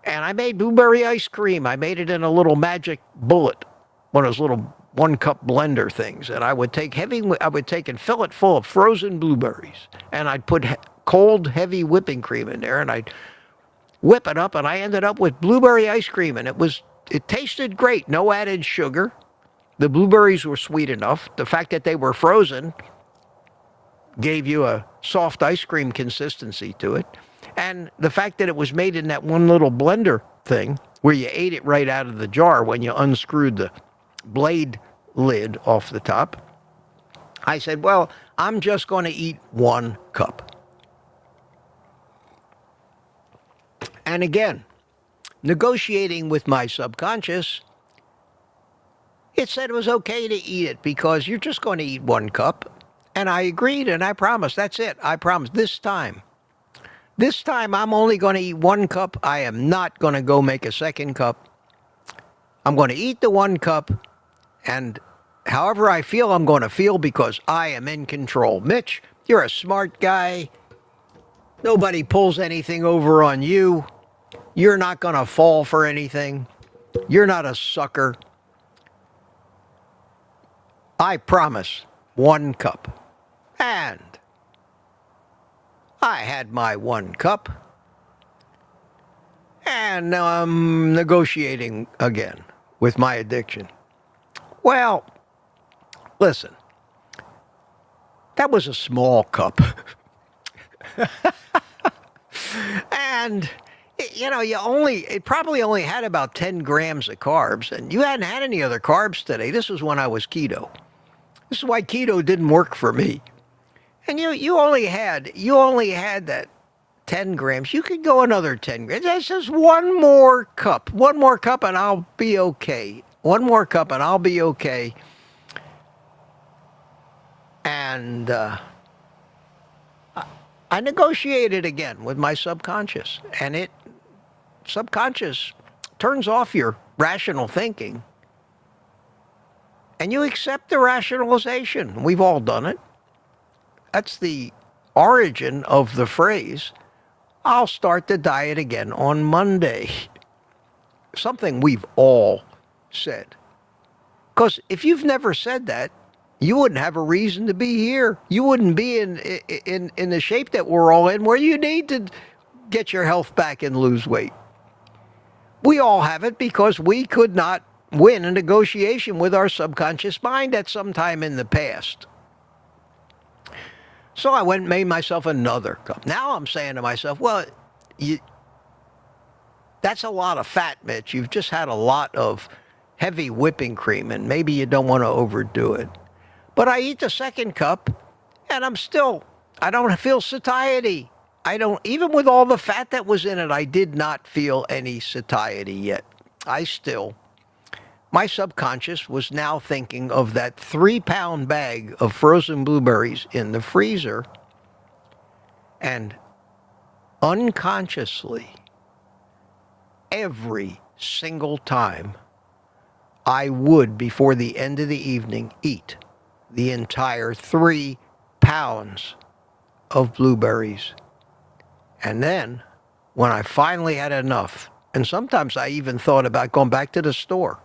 And I made blueberry ice cream. I made it in a little magic bullet, one of those little 1-cup blender things, and I would take and fill it full of frozen blueberries, and I'd put cold, heavy whipping cream in there, and I'd whip it up, and I ended up with blueberry ice cream, and it tasted great. No added sugar. The blueberries were sweet enough. The fact that they were frozen gave you a soft ice cream consistency to it. And the fact that it was made in that one little blender thing where you ate it right out of the jar when you unscrewed the blade lid off the top, I said, well, I'm just going to eat 1 cup. And again, negotiating with my subconscious, it said it was okay to eat it because you're just going to eat 1 cup. And I agreed, and I promised. That's it. I promised. This time I'm only going to eat 1 cup. I am not going to go make a 2nd cup. I'm going to eat the 1 cup, and however I feel, I'm going to feel, because I am in control. Mitch, you're a smart guy. Nobody pulls anything over on you. You're not going to fall for anything. You're not a sucker. I promise, 1 cup. And I had my 1 cup. And now I'm negotiating again with my addiction. Well, listen, that was a small cup. And it probably only had about 10 grams of carbs, and you hadn't had any other carbs today. This was when I was keto. This is why keto didn't work for me. And you only had that 10 grams. You could go another 10 grams. That's just 1 more cup. 1 more cup and I'll be okay. 1 more cup and I'll be okay. And I negotiated again with my subconscious, and subconscious turns off your rational thinking and you accept the rationalization. We've all done it. That's the origin of the phrase, I'll start the diet again on Monday. Something we've all said. Because if you've never said that, you wouldn't have a reason to be here. You wouldn't be in the shape that we're all in, where you need to get your health back and lose weight. We all have it because we could not win a negotiation with our subconscious mind at some time in the past. So I went and made myself another cup. Now I'm saying to myself, well, that's a lot of fat, Mitch. You've just had a lot of heavy whipping cream, and maybe you don't want to overdo it. But I eat the second cup, and I don't feel satiety. Even with all the fat that was in it, I did not feel any satiety yet. My subconscious was now thinking of that 3-pound bag of frozen blueberries in the freezer, and unconsciously, every single time, I would, before the end of the evening, eat the entire 3 pounds of blueberries. And then, when I finally had enough, and sometimes I even thought about going back to the store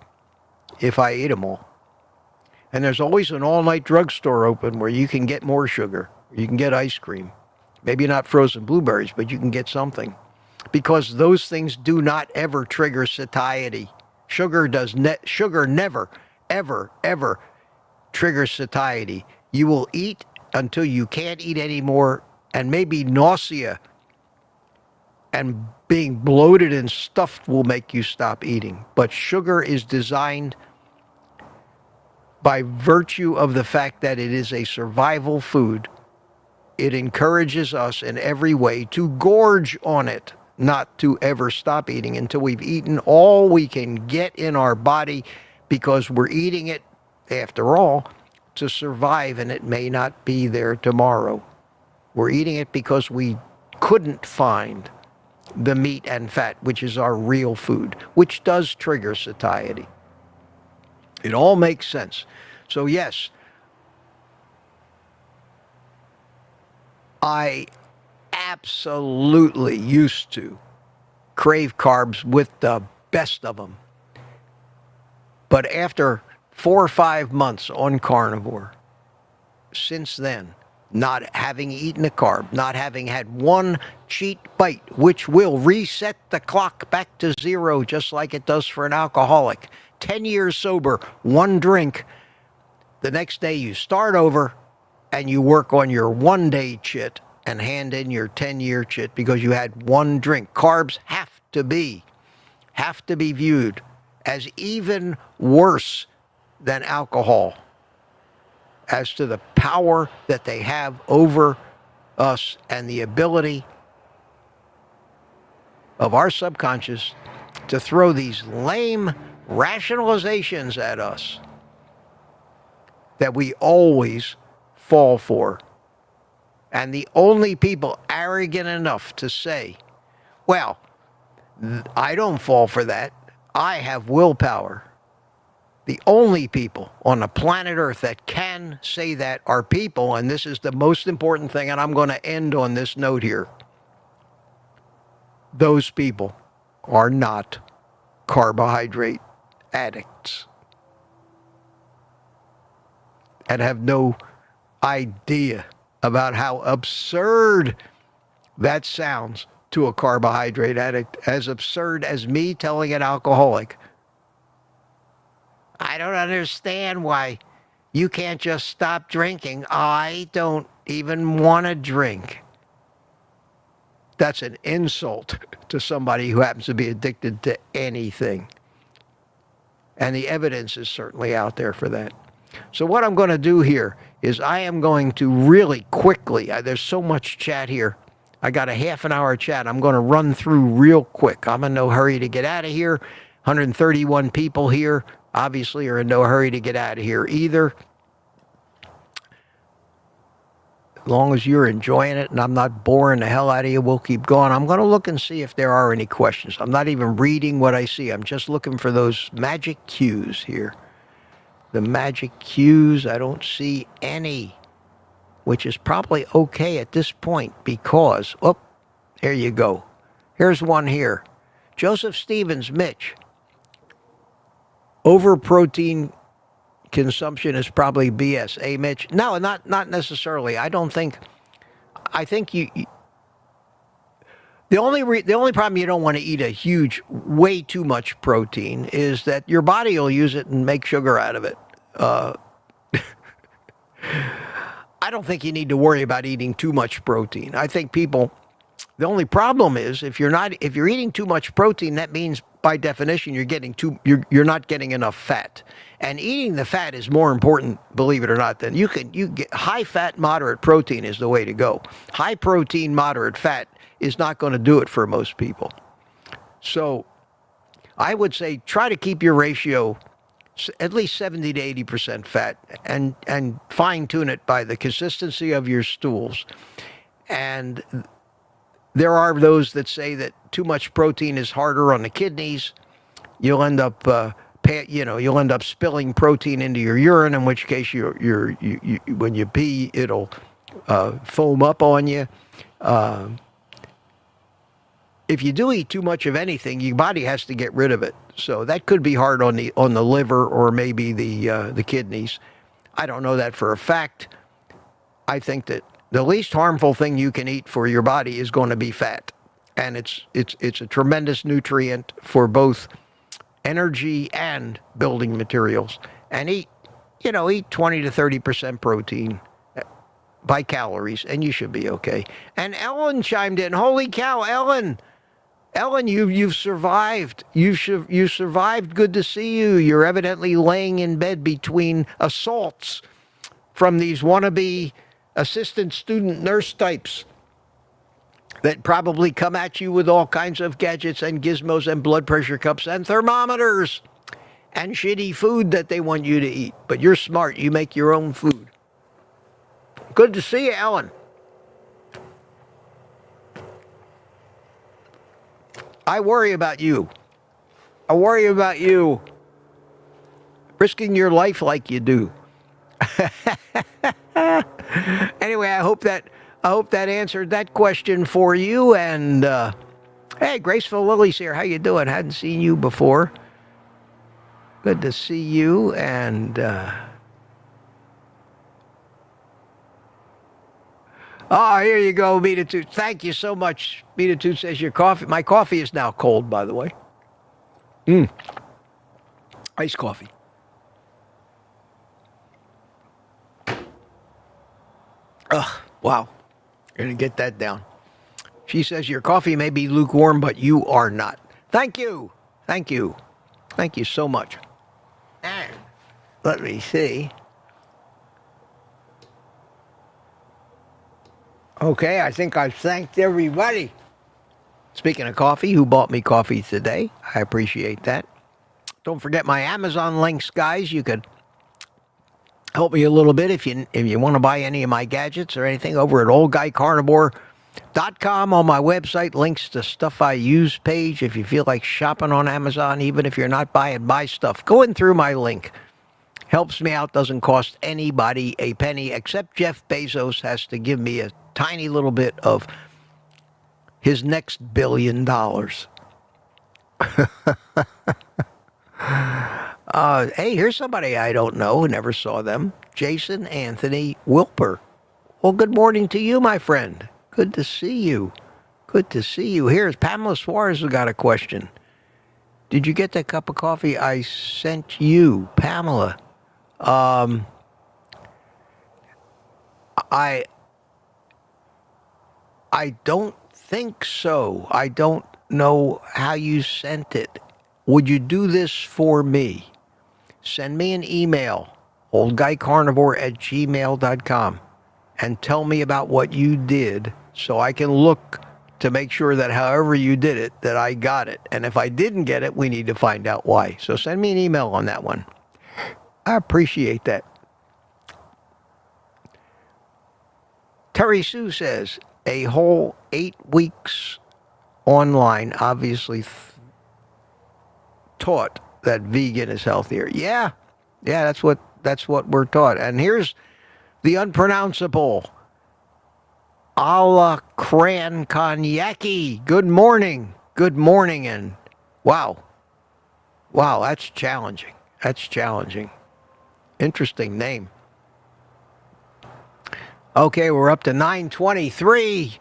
if I ate them all. And there's always an all-night drugstore open where you can get more sugar. You can get ice cream. Maybe not frozen blueberries, but you can get something. Because those things do not ever trigger satiety. Sugar never, ever, ever triggers satiety. You will eat until you can't eat anymore, and maybe nausea and being bloated and stuffed will make you stop eating. But sugar is designed by virtue of the fact that it is a survival food. It encourages us in every way to gorge on it, not to ever stop eating until we've eaten all we can get in our body, because we're eating it, after all, to survive, and it may not be there tomorrow. We're eating it because we couldn't find the meat and fat, which is our real food, which does trigger satiety. It all makes sense. So yes, I absolutely used to crave carbs with the best of them. But after 4 or 5 months on carnivore, since then, not having eaten a carb, not having had one cheat bite, which will reset the clock back to zero just like it does for an alcoholic. 10 years sober, one drink. The next day you start over and you work on your one-day chit and hand in your 10-year chit because you had one drink. Carbs have to be viewed as even worse than alcohol as to the power that they have over us and the ability of our subconscious to throw these lame rationalizations at us that we always fall for. And the only people arrogant enough to say, well, I don't fall for that. I have willpower. The only people on the planet Earth that can say that are people, and this is the most important thing, and I'm going to end on this note here. Those people are not carbohydrate addicts and have no idea about how absurd that sounds to a carbohydrate addict, as absurd as me telling an alcoholic, I don't understand why you can't just stop drinking. I don't even want to drink. That's an insult to somebody who happens to be addicted to anything. And the evidence is certainly out there for that. So what I'm going to do here is I am going to really quickly, there's so much chat here. I got a half an hour chat. I'm going to run through real quick. I'm in no hurry to get out of here. 131 people here obviously are in no hurry to get out of here either. As long as you're enjoying it and I'm not boring the hell out of you, we'll keep going. I'm going to look and see if there are any questions. I'm not even reading what I see. I'm just looking for those magic cues here. The magic cues, I don't see any, which is probably okay at this point because, oh, here you go. Here's one here. Joseph Stevens, Mitch. Over protein consumption is probably BS. Mitch? No, not necessarily. I think the only problem you don't want to eat a huge, way too much protein is that your body will use it and make sugar out of it. I don't think you need to worry about eating too much protein. I think the only problem is if you're eating too much protein, that means by definition you're not getting enough fat. And eating the fat is more important, believe it or not, than you get high fat, moderate protein is the way to go. High protein, moderate fat is not going to do it for most people. So I would say try to keep your ratio at least 70 to 80% fat and fine tune it by the consistency of your stools. And there are those that say that too much protein is harder on the kidneys. You'll end up spilling protein into your urine, in which case when you pee, it'll foam up on you. If you do eat too much of anything, your body has to get rid of it. So that could be hard on the liver or maybe the kidneys. I don't know that for a fact. I think that the least harmful thing you can eat for your body is going to be fat, and it's a tremendous nutrient for both energy and building materials. And eat 20 to 30% protein by calories, and you should be okay. And Ellen chimed in. Holy cow, Ellen! Ellen, you've survived. You survived. Good to see you. You're evidently laying in bed between assaults from these wannabe assistant student nurse types that probably come at you with all kinds of gadgets and gizmos and blood pressure cups and thermometers and shitty food that they want you to eat. But you're smart. You make your own food. Good to see you, Ellen. I worry about you. I worry about you risking your life like you do. Anyway, I hope that answered that question for you. And hey, Graceful Lily's here. How you doing? Hadn't seen you before. Good to see you. And oh, here you go, Beta Toot. Thank you so much. Beta Toot says my coffee is now cold, by the way. Iced coffee. Ugh, wow. Gonna get that down. She says your coffee may be lukewarm, but you are not. Thank you. Thank you. Thank you so much. And let me see. Okay, I think I've thanked everybody. Speaking of coffee, who bought me coffee today? I appreciate that. Don't forget my Amazon links, guys. You could help me a little bit if you want to buy any of my gadgets or anything over at OldGuyCarnivore.com on my website. Links to stuff I use page. If you feel like shopping on Amazon, even if you're not buying my stuff, going through my link helps me out. Doesn't cost anybody a penny, except Jeff Bezos has to give me a tiny little bit of his next $1 billion. Hey, here's somebody I don't know, never saw them. Jason Anthony Wilper. Well, good morning to you, my friend. Good to see you. Good to see you. Here's Pamela Suarez who got a question. Did you get that cup of coffee I sent you, Pamela? I don't think so. I don't know how you sent it. Would you do this for me? Send me an email, oldguycarnivore@gmail.com, and tell me about what you did so I can look to make sure that however you did it, that I got it. And if I didn't get it, we need to find out why. So send me an email on that one. I appreciate that. Terry Sue says, a whole 8 weeks online obviously taught that vegan is healthier. Yeah, Yeah, that's what we're taught. And here's the unpronounceable Ala Kran Konyaki. Good morning. Good morning. And wow. Wow, that's challenging. That's challenging. Interesting name. Okay, we're up to 9:23.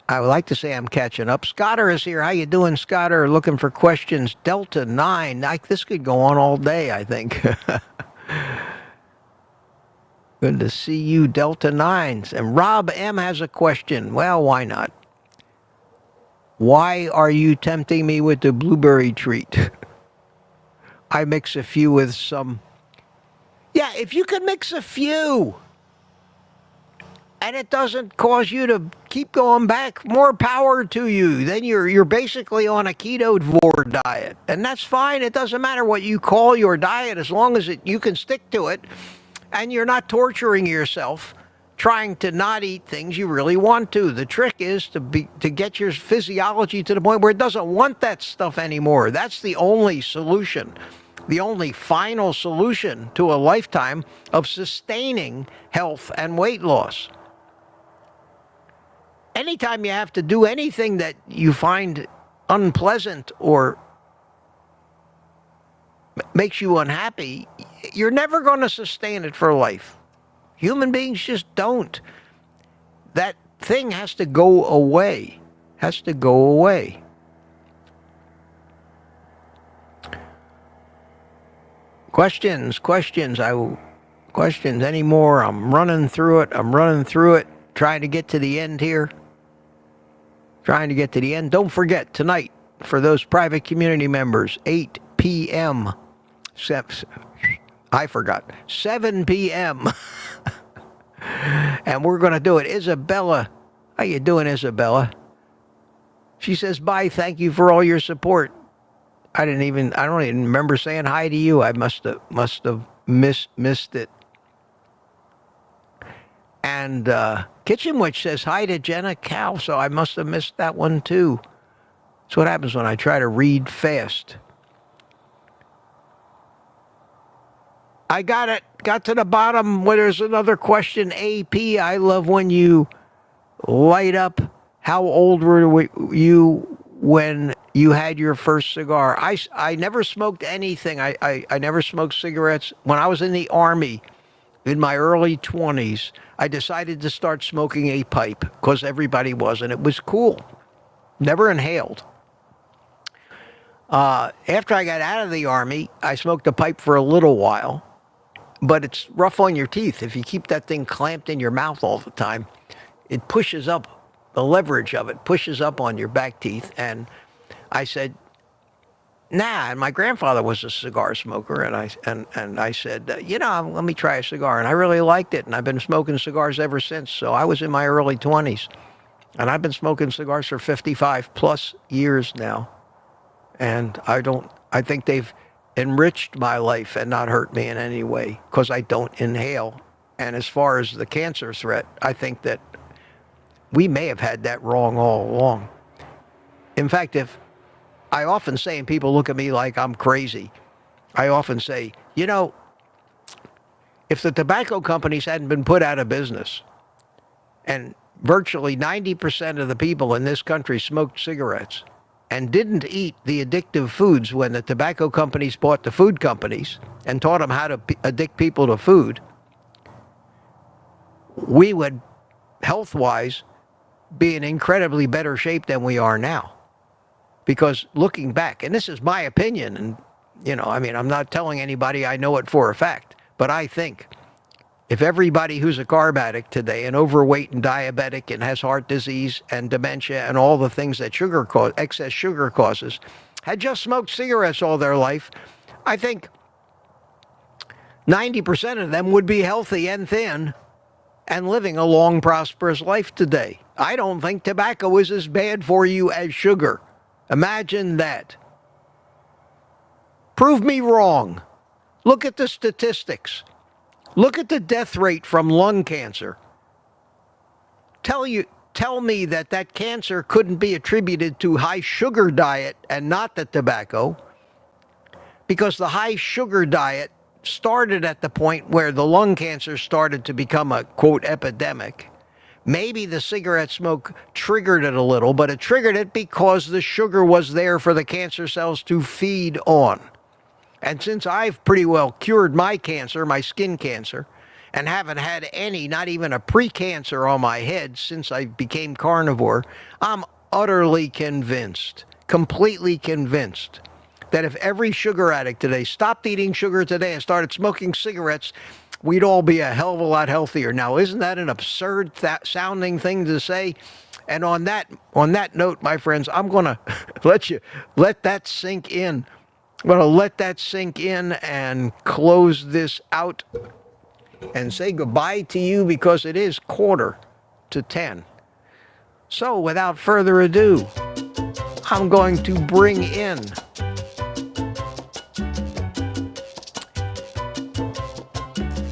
I would like to say I'm catching up. Scotter is here. How you doing, Scotter? Looking for questions. Delta 9. This could go on all day, I think. Good to see you, Delta 9s. And Rob M has a question. Well, why not? Why are you tempting me with the blueberry treat? I mix a few with some. Yeah, if you can mix a few and it doesn't cause you to keep going back, more power to you. Then you're basically on a ketovore diet. And that's fine. It doesn't matter what you call your diet as long as you can stick to it and you're not torturing yourself trying to not eat things you really want to. The trick is to get your physiology to the point where it doesn't want that stuff anymore. That's the only solution. The only final solution to a lifetime of sustaining health and weight loss. Anytime you have to do anything that you find unpleasant or makes you unhappy, you're never going to sustain it for life. Human beings just don't. That thing has to go away. Has to go away. Questions anymore? I'm running through it. Trying to get to the end here. Don't forget, tonight, for those private community members, 8 p.m. I forgot. 7 p.m. And we're going to do it. Isabella. How you doing, Isabella? She says, bye, thank you for all your support. I don't even remember saying hi to you. I must have missed it. And Kitchen Witch says hi to Jenna Cow, so I must have missed that one too. That's what happens when I try to read fast. I got it. Got to the bottom where there's another question. AP, I love when you light up. How old were you when you had your first cigar? I never smoked anything. I never smoked cigarettes. When I was in the Army in my early 20s, I decided to start smoking a pipe because everybody was, and it was cool. Never inhaled. After I got out of the Army, I smoked a pipe for a little while. But it's rough on your teeth. If you keep that thing clamped in your mouth all the time, it pushes up, the leverage of it pushes up on your back teeth. And I said, nah. And my grandfather was a cigar smoker. And I said, let me try a cigar. And I really liked it. And I've been smoking cigars ever since. So I was in my early 20s. And I've been smoking cigars for 55 plus years now. And I think they've enriched my life and not hurt me in any way because I don't inhale. And as far as the cancer threat, I think that we may have had that wrong all along. In fact, if I often say, and people look at me like I'm crazy, I often say, if the tobacco companies hadn't been put out of business and virtually 90% of the people in this country smoked cigarettes and didn't eat the addictive foods when the tobacco companies bought the food companies and taught them how to addict people to food, we would, health-wise, be in incredibly better shape than we are now. Because looking back, and this is my opinion, and, I'm not telling anybody I know it for a fact, but I think if everybody who's a carb addict today and overweight and diabetic and has heart disease and dementia and all the things that excess sugar causes, had just smoked cigarettes all their life, I think 90% of them would be healthy and thin and living a long, prosperous life today. I don't think tobacco is as bad for you as sugar. Imagine that. Prove me wrong. Look at the statistics. Look at the death rate from lung cancer. Tell me that cancer couldn't be attributed to high sugar diet and not the tobacco. because the high sugar diet started at the point where the lung cancer started to become a, quote, epidemic. Maybe the cigarette smoke triggered it a little, but it triggered it because the sugar was there for the cancer cells to feed on. And since I've pretty well cured my cancer, my skin cancer, and haven't had any, not even a pre-cancer on my head since I became carnivore, I'm utterly convinced, completely convinced, that if every sugar addict today stopped eating sugar today and started smoking cigarettes, we'd all be a hell of a lot healthier. Now, isn't that an absurd sounding thing to say? And on that note, my friends, I'm going to let that sink in. I'm going to let that sink in and close this out and say goodbye to you because it is 9:45. So, without further ado, I'm going to bring in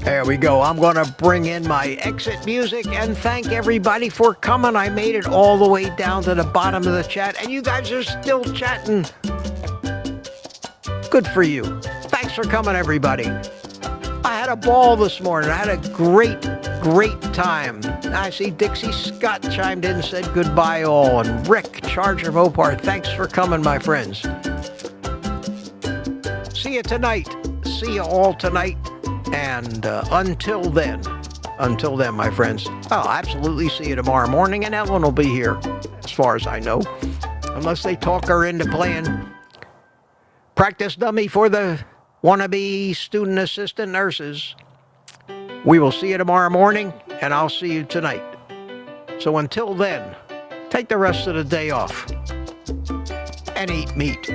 there we go. I'm going to bring in my exit music and thank everybody for coming. I made it all the way down to the bottom of the chat, and you guys are still chatting. Good for you. Thanks for coming, everybody. I had a ball this morning. I had a great time. I see Dixie Scott chimed in and said goodbye all, and Rick Charger Mopar, thanks for coming, my friends. See you tonight. See you all tonight. And until then, my friends, I'll absolutely see you tomorrow morning, and Ellen will be here, as far as I know, unless they talk her into playing practice dummy for the wannabe student assistant nurses. We will see you tomorrow morning, and I'll see you tonight. So until then, take the rest of the day off and eat meat.